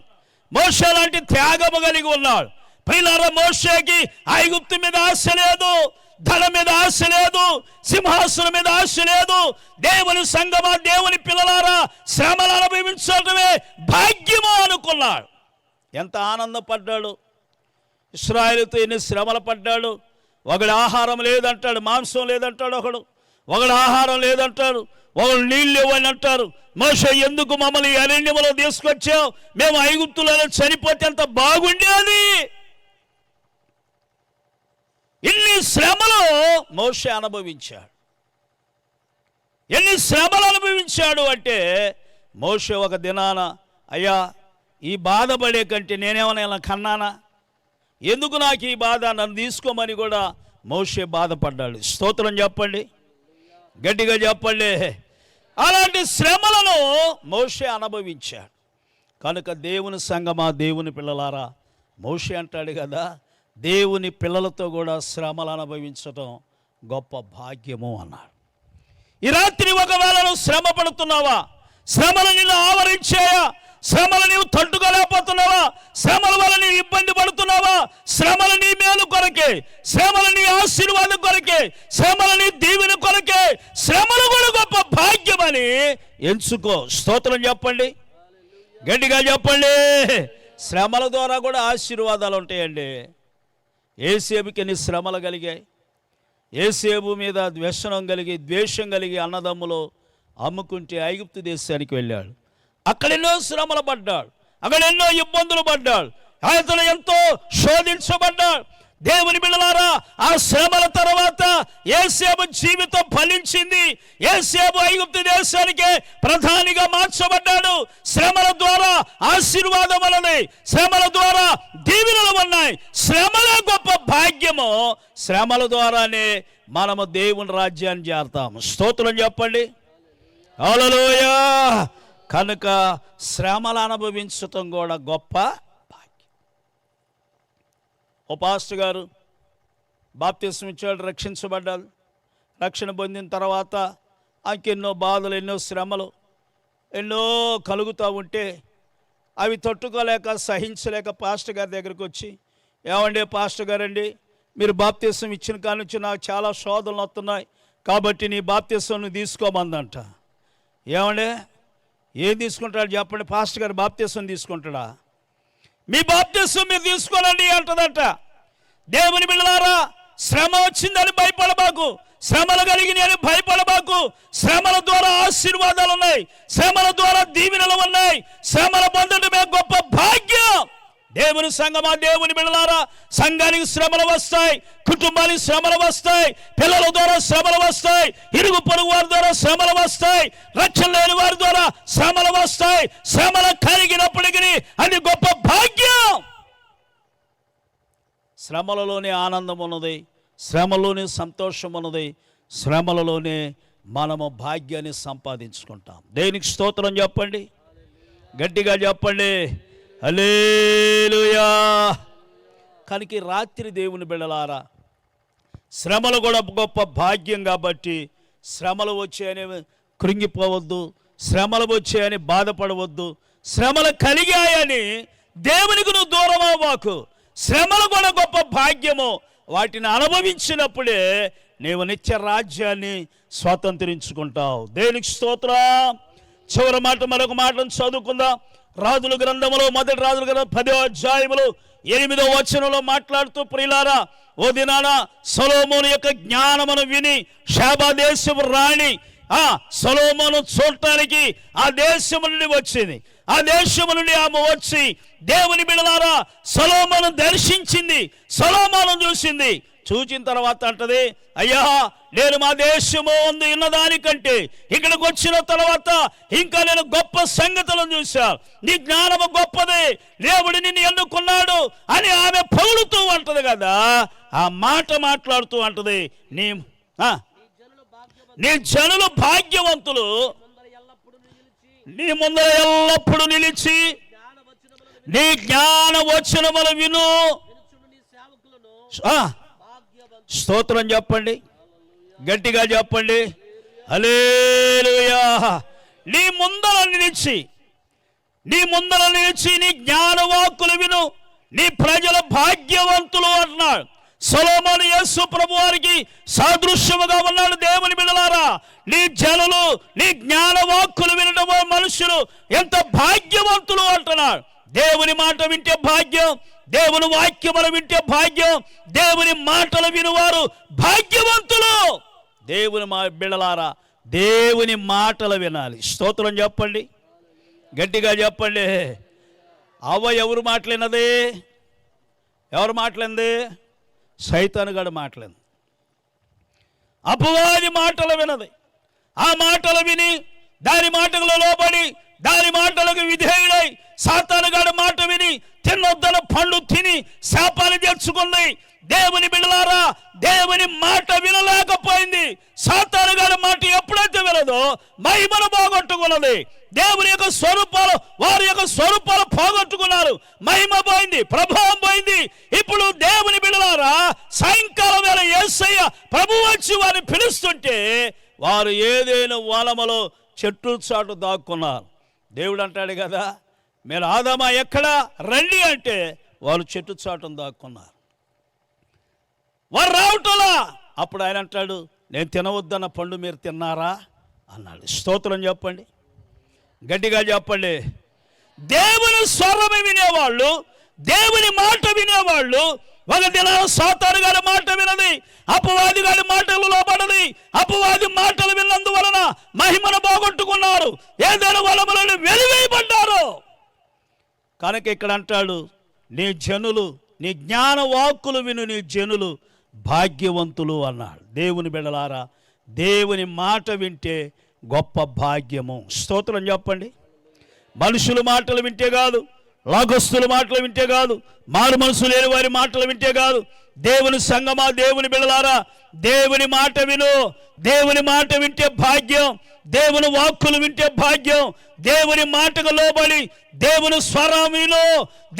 మోషే లాంటి త్యాగము కలిగి ఉన్నాడు. ప్రియులారా, మోషేకి ఐగుప్తు మీద ఆశ లేదు, ధనం మీద ఆశ లేదు, సింహాసనం మీద ఆశ లేదు. దేవుని సంగమా, దేవుని పిల్లలారా, శ్రమలు అనుభవించడమే భాగ్యము అనుకున్నాడు. ఎంత ఆనందపడ్డాడు. ఇశ్రాయేలుతో ఎన్ని శ్రమలు పడ్డాడు. ఒకడు ఆహారం లేదంటాడు, మాంసం లేదంటాడు, ఒకడు ఆహారం లేదంటాడు, ఒకడు నీళ్ళు ఇవ్వని అంటారు. మోషే, ఎందుకు మమ్మల్ని అరణ్యములో తీసుకొచ్చావు, మేము ఐగుప్తులలో చనిపోతే ఎంత బాగుండేది. ఇన్ని శ్రమలు మోషే అనుభవించాడు. ఎన్ని శ్రమలు అనుభవించాడు అంటే, మోషే ఒక దినాన, అయ్యా ఈ బాధపడే కంటే నేనేమైనా కన్నానా, ఎందుకు నాకు ఈ బాధ, నన్ను తీసుకోమని కూడా మోషే బాధపడ్డాడు. స్తోత్రం చెప్పండి, గట్టిగా చెప్పండి. అలాంటి శ్రమలను మోషే అనుభవించాడు. కనుక దేవుని సంగమా, దేవుని పిల్లలారా, మోషే అంటాడు కదా, దేవుని పిల్లలతో కూడా శ్రమలు అనుభవించటం గొప్ప భాగ్యము అన్నాడు. ఈ రాత్రి ఒకవేళ నువ్వు శ్రమ పడుతున్నావా, శ్రమలు నిన్ను ఆవరించాయా, శ్రమలు నీవు తట్టుకోలేకపోతున్నావా, శ్రమల వల్ల నీవు ఇబ్బంది పడుతున్నావా, శ్రమలు నీ మేలు కొరకే, శ్రమలు నీ ఆశీర్వాదం కొరకే, శ్రమలు నీ దీవెన కొరకే, శ్రమలు కూడా గొప్ప భాగ్యమని ఎంచుకో. స్తోత్రం చెప్పండి, గట్టిగా చెప్పండి. శ్రమల ద్వారా కూడా ఆశీర్వాదాలు ఉంటాయండి. ఏసేపుకి ఎన్ని శ్రమలు కలిగాయి, యోసేపు మీద వ్యసనం కలిగి ద్వేషం కలిగి అన్నదమ్ములు అమ్ముకుంటే ఐగుప్తు దేశానికి వెళ్ళాడు. అక్కడ ఎన్నో శ్రమలు పడ్డాడు, అక్కడ ఎన్నో ఇబ్బందులు పడ్డాడు, అతను ఎంతో శోధించబడ్డాడు. దేవుని బిడ్డలారా, ఆ శ్రమల తర్వాత యోసేపు జీవితం ఫలించింది. యోసేపు ఐగుప్తు దేశానికి ప్రధానిగా మార్చబడ్డాడు. శ్రమల ద్వారా ఆశీర్వాదం ఉన్నది, శ్రమల ద్వారా దీవెనలు ఉన్నాయి. శ్రమల గొప్ప భాగ్యము. శ్రమల ద్వారానే మనము దేవుని రాజ్యాన్ని చేరతాము. స్తోత్రం చెప్పండి, హల్లెలూయా. కనుక శ్రమలు అనుభవించటం కూడా గొప్ప భాగ్యం. ఓ పాస్టర్ గారు బాప్తిస్మం ఇచ్చాడు, రక్షించబడ్డాడు. రక్షణ పొందిన తర్వాత ఎన్నో బాధలు, ఎన్నో శ్రమలు ఎన్నో కలుగుతూ ఉంటే అవి తట్టుకోలేక సహించలేక పాస్టర్ గారి దగ్గరికి వచ్చి, ఏమండి పాస్టర్ గారండి, మీరు బాప్తిస్మం ఇచ్చిన కాడి నుంచి నాకు చాలా శోధనలు వస్తున్నాయి, కాబట్టి నీ బాప్తిస్మం తీసుకోమందంట. ఏమండి ఏం తీసుకుంటాడు చెప్పండి? పాస్టర్ గారు బాప్తిస్మం తీసుకుంటాడా? మీ బాప్తిస్మం మీరు తీసుకోనండి అంటదంట. దేవుని బిడ్డలారా, శ్రమ వచ్చిందని భయపడబాకు, శ్రమలు కలిగినాయని భయపడబాకు. శ్రమల ద్వారా ఆశీర్వాదాలు ఉన్నాయి, శ్రమల ద్వారా దీవెనలు ఉన్నాయి. శ్రమల పొందడమే గొప్ప భాగ్యం. దేవుని సంఘమా, దేవుని బిడ్డలారా, సంఘానికి శ్రమలు వస్తాయి, కుటుంబానికి శ్రమలు వస్తాయి, పిల్లల ద్వారా శ్రమలు వస్తాయి, ఇరుగు పొరుగు వారి ద్వారా శ్రమలు వస్తాయి, రక్షణ లేని వారి ద్వారా శ్రమలు వస్తాయి. శ్రమలు కలిగినప్పటికీ అది గొప్ప భాగ్యం. శ్రమలలోనే ఆనందం ఉన్నది, శ్రమలోనే సంతోషం ఉన్నది, శ్రమలలోనే మనము భాగ్యాన్ని సంపాదించుకుంటాం. దేనికి స్తోత్రం చెప్పండి, గట్టిగా చెప్పండి, హల్లెలూయా. కనుక రాత్రి దేవుని బిడ్డలారా, శ్రమలు కూడా గొప్ప భాగ్యం కాబట్టి శ్రమలు వచ్చాయని కృంగిపోవద్దు, శ్రమలు వచ్చాయని బాధపడవద్దు, శ్రమలు కలిగాయని దేవునికి నువ్వు దూరం అవ్వకు. శ్రమలు కూడా గొప్ప భాగ్యము. వాటిని అనుభవించినప్పుడే నీవు నిత్య రాజ్యాన్ని స్వాతంత్రించుకుంటావు. దేనికి స్తోత్రం. చివరి మాట, మరొక మాటను చదువుకుందాం. రాజుల గ్రంథములో, మొదటి రాజుల గ్రంథం 10వ అధ్యాయములో 8వ వచనంలో మాట్లాడుతూ, ప్రియులారా, ఓ దినాన సొలొమోను యొక్క జ్ఞానమును విని షాబా దేశపు రాణి సొలొమోను చూడటానికి ఆ దేశము నుండి వచ్చింది. ఆ దేశము నుండి ఆమె వచ్చి దేవుని బిడ్డలారా సొలొమోను దర్శించింది, సొలొమోను చూసింది. చూచిన తర్వాత అంటది, అయ్యా, నేను మా దేశము ఉన్నదానికంటే ఇక్కడికి వచ్చిన తర్వాత ఇంకా నేను గొప్ప సంగతులను చూశా. నీ జ్ఞానము గొప్పది, దేవుడు నిన్ను ఎన్నుకున్నాడు అని ఆమె పొగుడుతూ అంటది కదా. ఆ మాట మాట్లాడుతూ అంటది, నీ జనులు భాగ్యవంతులు, నీ ముందర ఎల్లప్పుడు నిలిచి నీ జ్ఞాన వచనములు విను. స్తోత్రం చెప్పండి, గట్టిగా చెప్పండి, హల్లెలూయా. నీ ముందర నిలిచి నీ జ్ఞానవాక్కులు విను, నీ ప్రజల భాగ్యవంతులు అన్నాడు. సొలొమోను యేసు ప్రభు వారికి సాదృశ్యముగా ఉన్నాడు. దేవుని బిడ్డలారా, నీ జనులు నీ జ్ఞానవాక్కులు వినడం మనుషులు ఎంత భాగ్యవంతులు అంటున్నాడు. దేవుని మాట వింటే భాగ్యం, దేవుని వాక్యములు వింటే భాగ్యం, దేవుని మాటలు వినువారు భాగ్యవంతులు. దేవుని బిడ్డలారా, దేవుని మాటలు వినాలి. స్తోత్రం చెప్పండి, గట్టిగా చెప్పండి. అవ్వ ఎవరు మాట్లాడినది? ఎవరు మాట్లాడింది? సైతానుగాడు మాట్లాడింది. అపవాది మాటలు వినది. ఆ మాటలు విని దాని మాటలలో లోబడి దాని మాటలకు విధేయుడై సాతానుగాడు మాట విని తిన్నొద్దన పండు తిని శాపాలు తెచ్చుకుంది. దేవుని బిడ్డలారా, దేవుని మాట వినలేకపోయింది. సాతానుగాడి మాట ఎప్పుడైతే వినదో మహిమను పోగొట్టుకున్నది. దేవుని యొక్క స్వరూపాలు, వారి యొక్క స్వరూపాలు పోగొట్టుకున్నారు. మహిమ పోయింది, ప్రభావం పోయింది. ఇప్పుడు దేవుని బిడ్డలారా, సాయంకాలం వేళ యేసయ్య ప్రభు వచ్చి వారిని పిలుస్తుంటే వారు ఏదైనా వనములో చెట్టు చాటు దాక్కున్నారు. దేవుడు అంటాడు కదా, మీరు ఆదామా ఎక్కడా రండి అంటే వాళ్ళు చెట్టు చాటును దాక్కున్నారు. వారు రావటంలా. అప్పుడు ఆయన అంటాడు, నేను తినవద్దన్న పండు మీరు తిన్నారా అన్నాడు. స్తోత్రం చెప్పండి, గట్టిగా చెప్పండి. దేవుని స్వరము వినేవాళ్ళు, దేవుని మాట వినేవాళ్ళు, ఒక దినం సాతాను గారి మాట వినది, అపవాది గారి మాటలు లోబడది. అపవాది మాటలు విన్నందువలన మహిమను పోగొట్టుకున్నారు, ఏదైనా వలములను వెలివేయబడ్డారు. కనుక ఇక్కడ అంటాడు, నీ జనులు, నీ జ్ఞాన వాక్కులు విను నీ జనులు భాగ్యవంతులు అన్నాడు. దేవుని బిడ్డలారా, దేవుని మాట వింటే గొప్ప భాగ్యము. స్తోత్రం చెప్పండి. మనుషుల మాటలు వింటే కాదు, లోకస్తుల మాటలు వింటే కాదు, మారు మనసు లేని వారి మాటలు వింటే కాదు. దేవుని సంగమా, దేవుని బిడ్డలారా, దేవుని మాట విను. దేవుని మాట వింటే భాగ్యం, దేవుని వాక్కులు వింటే భాగ్యం. దేవుని మాటకు లోబడి దేవుని స్వరం విను,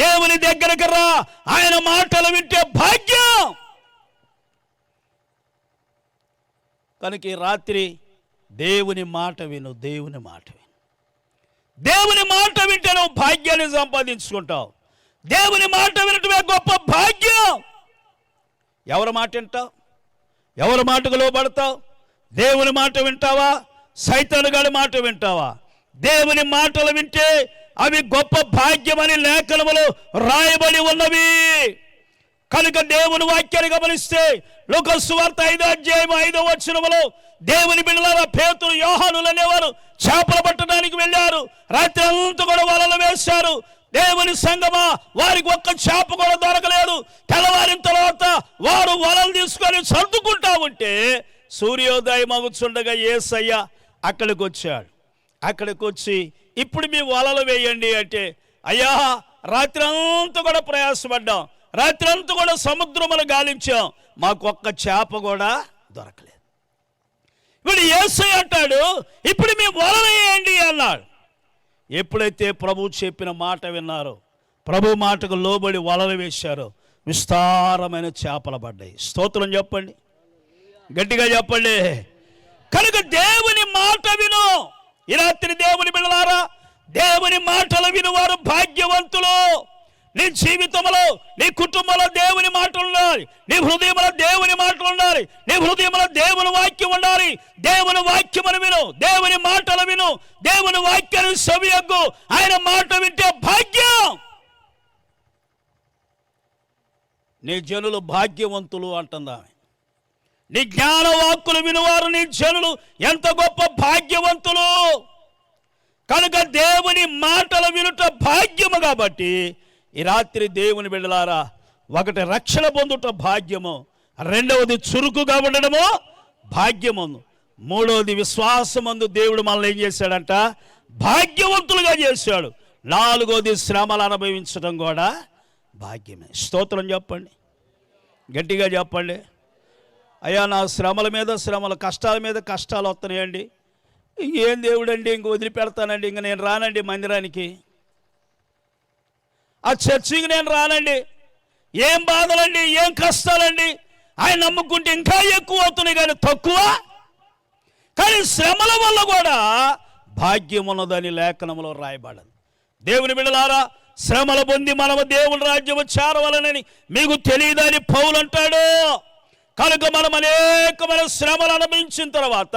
దేవుని దగ్గరకు రా, ఆయన మాటలు వింటే భాగ్యం. కనుక ఈ రాత్రి దేవుని మాట విను, దేవుని మాట విను. దేవుని మాట వింటే నువ్వు భాగ్యాన్ని సంపాదించుకుంటావు. దేవుని మాట వినటమే గొప్ప భాగ్యం. ఎవరి మాట వింటావు? ఎవరి మాటకు లోబడతావు? దేవుని మాట వింటావా, సైతాను గారి మాట వింటావా? దేవుని మాటలు వింటే అవి గొప్ప భాగ్యమని లేఖనములో రాయబడి ఉన్నవి. కనుక దేవుని వాక్యాన్ని గమనిస్తే లూకా సువార్త 5వ అధ్యాయం 5వ వచనములో దేవుని బిడ్డలారా, పేతురు, యోహానులు అనేవారు చేపలు పట్టడానికి వెళ్ళారు. రాత్రి అంతా కూడా వలలు వేశారు. దేవుని సంగమా, వారికి ఒక్క చేప కూడా దొరకలేదు. తెల్లవారిన తర్వాత వారు వలలు తీసుకొని సర్దుకుంటా ఉంటే సూర్యోదయం అగుచుండగా యేసయ్య అక్కడికి వచ్చాడు. అక్కడికి వచ్చి, ఇప్పుడు మీ వలలు వేయండి అంటే, అయ్యా రాత్రి అంతా కూడా ప్రయాసపడ్డాం, రాత్రి అంతా కూడా సముద్రములు గాలించాం, మాకు ఒక్క చేప కూడా దొరకలేదు. ఇప్పుడు యేసయ్య అంటాడు, ఇప్పుడు మీ వలలు వేయండి అన్నాడు. ఎప్పుడైతే ప్రభు చెప్పిన మాట విన్నారో, ప్రభు మాటకు లోబడి వలలు వేశారో, విస్తారమైన చేపలు పడ్డాయి. స్తోత్రం చెప్పండి, గట్టిగా చెప్పండి. కనుక దేవుని మాట విను. ఈ రాత్రి దేవుని బిడ్డలారా, దేవుని మాటలు వినువారు భాగ్యవంతులు. నీ జీవితంలో, నీ కుటుంబంలో దేవుని మాటలు ఉండాలి. నీ హృదయంలో దేవుని మాటలు ఉండాలి. నీ హృదయంలో దేవుని వాక్యం ఉండాలి. దేవుని వాక్యమును విను, దేవుని మాటలు విను, దేవుని వాక్యాన్ని సెవియొగ్గు. ఆయన మాట వింటే భాగ్యం. నీ జనులు భాగ్యవంతులు అంటుందా? నీ జ్ఞాన వాక్కులు వినువారు నీ జనులు ఎంత గొప్ప భాగ్యవంతులు. కనుక దేవుని మాటలు వినుట భాగ్యము. కాబట్టి ఈ రాత్రి దేవుని బిడ్డలారా, ఒకటి రక్షణ పొందుట భాగ్యము, రెండవది చురుకుగా ఉండడము భాగ్యము, మూడవది విశ్వాసమందు దేవుడు మనల్ని ఏం చేశాడంట? భాగ్యవంతులుగా చేశాడు. నాలుగవది శ్రమలు అనుభవించడం కూడా భాగ్యమే. స్తోత్రం చెప్పండి, గట్టిగా చెప్పండి. అయ్యా, నా శ్రమల మీద శ్రమలు, కష్టాల మీద కష్టాలు వస్తున్నాయండి. ఏం దేవుడండి, ఇంక వదిలిపెడతానండి, ఇంక నేను రానండి మందిరానికి, ఆ చర్చికి నేను రానండి. ఏం బాధలండి, ఏం కష్టాలండి. ఆయన నమ్ముకుంటే ఇంకా ఎక్కువ అవుతున్నాయి కానీ తక్కువ. కానీ శ్రమల వల్ల కూడా భాగ్యం ఉన్నదని లేఖనంలో రాయబడింది. దేవుని బిడ్డలారా, శ్రమలు పొంది మనము దేవుని రాజ్యము చేరవలనని మీకు తెలియదని పౌలు అంటాడు. కనుక మనం అనేకమైన శ్రమలు అనుభవించిన తర్వాత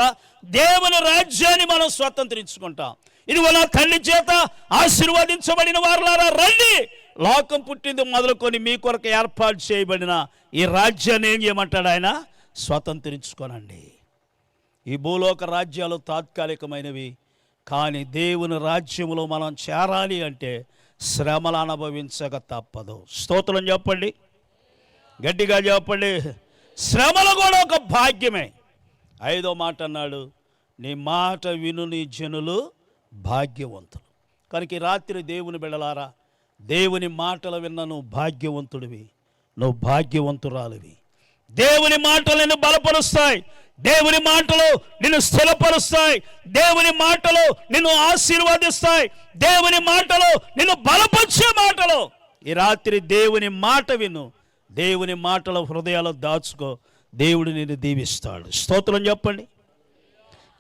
దేవుని రాజ్యాన్ని మనం స్వతంత్రించుకుంటాం. ఇది నా తండ్రి చేత ఆశీర్వదించబడిన వారులారా రండి, లోకం పుట్టింది మొదలుకొని మీ కొరకు ఏర్పాటు చేయబడిన ఈ రాజ్యాన్ని ఏం చేయమంటాడు ఆయన? స్వతంత్రించుకోనండి. ఈ భూలోక రాజ్యాలు తాత్కాలికమైనవి, కానీ దేవుని రాజ్యంలో మనం చేరాలి అంటే శ్రమలు అనుభవించక తప్పదు. స్తోత్రం చెప్పండి, గట్టిగా చెప్పండి. శ్రమలు కూడా ఒక భాగ్యమే. 5వ మాట అన్నాడు, నీ మాట విను నీ జనులు భాగ్యవంతులు. కనుక ఈ రాత్రి దేవుని బిడ్డలారా, దేవుని మాటలు విన్న నువ్వు భాగ్యవంతుడివి, నువ్వు భాగ్యవంతురాలివి. దేవుని మాటలు నిన్ను బలపరుస్తాయి, దేవుని మాటలు నిన్ను స్థిరపరుస్తాయి, దేవుని మాటలు నిన్ను ఆశీర్వదిస్తాయి, దేవుని మాటలు నిన్ను బలపరిచే మాటలు. ఈ రాత్రి దేవుని మాట విను, దేవుని మాటల హృదయాలు దాచుకో, దేవుడు నిన్ను దీవిస్తాడు. స్తోత్రం చెప్పండి,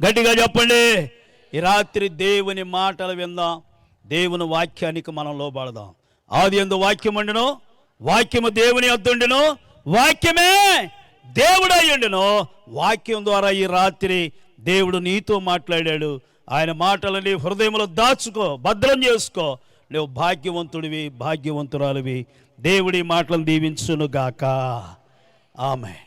గట్టిగా చెప్పండి. ఈ రాత్రి దేవుని మాటలు విందాం, దేవుని వాక్యానికి మనం లోబడదాం. ఆది యందు వాక్యం ఉండును, వాక్యము దేవుని యొద్దుండును, వాక్యమే దేవుడై ఉండును. వాక్యం ద్వారా ఈ రాత్రి దేవుడు నీతో మాట్లాడాడు. ఆయన మాటలు నీ హృదయంలో దాచుకో, భద్రం చేసుకో. నువ్వు భాగ్యవంతుడివి, భాగ్యవంతురాలివి. దేవుడి మాటలను దీవించును గాక. ఆమెన్.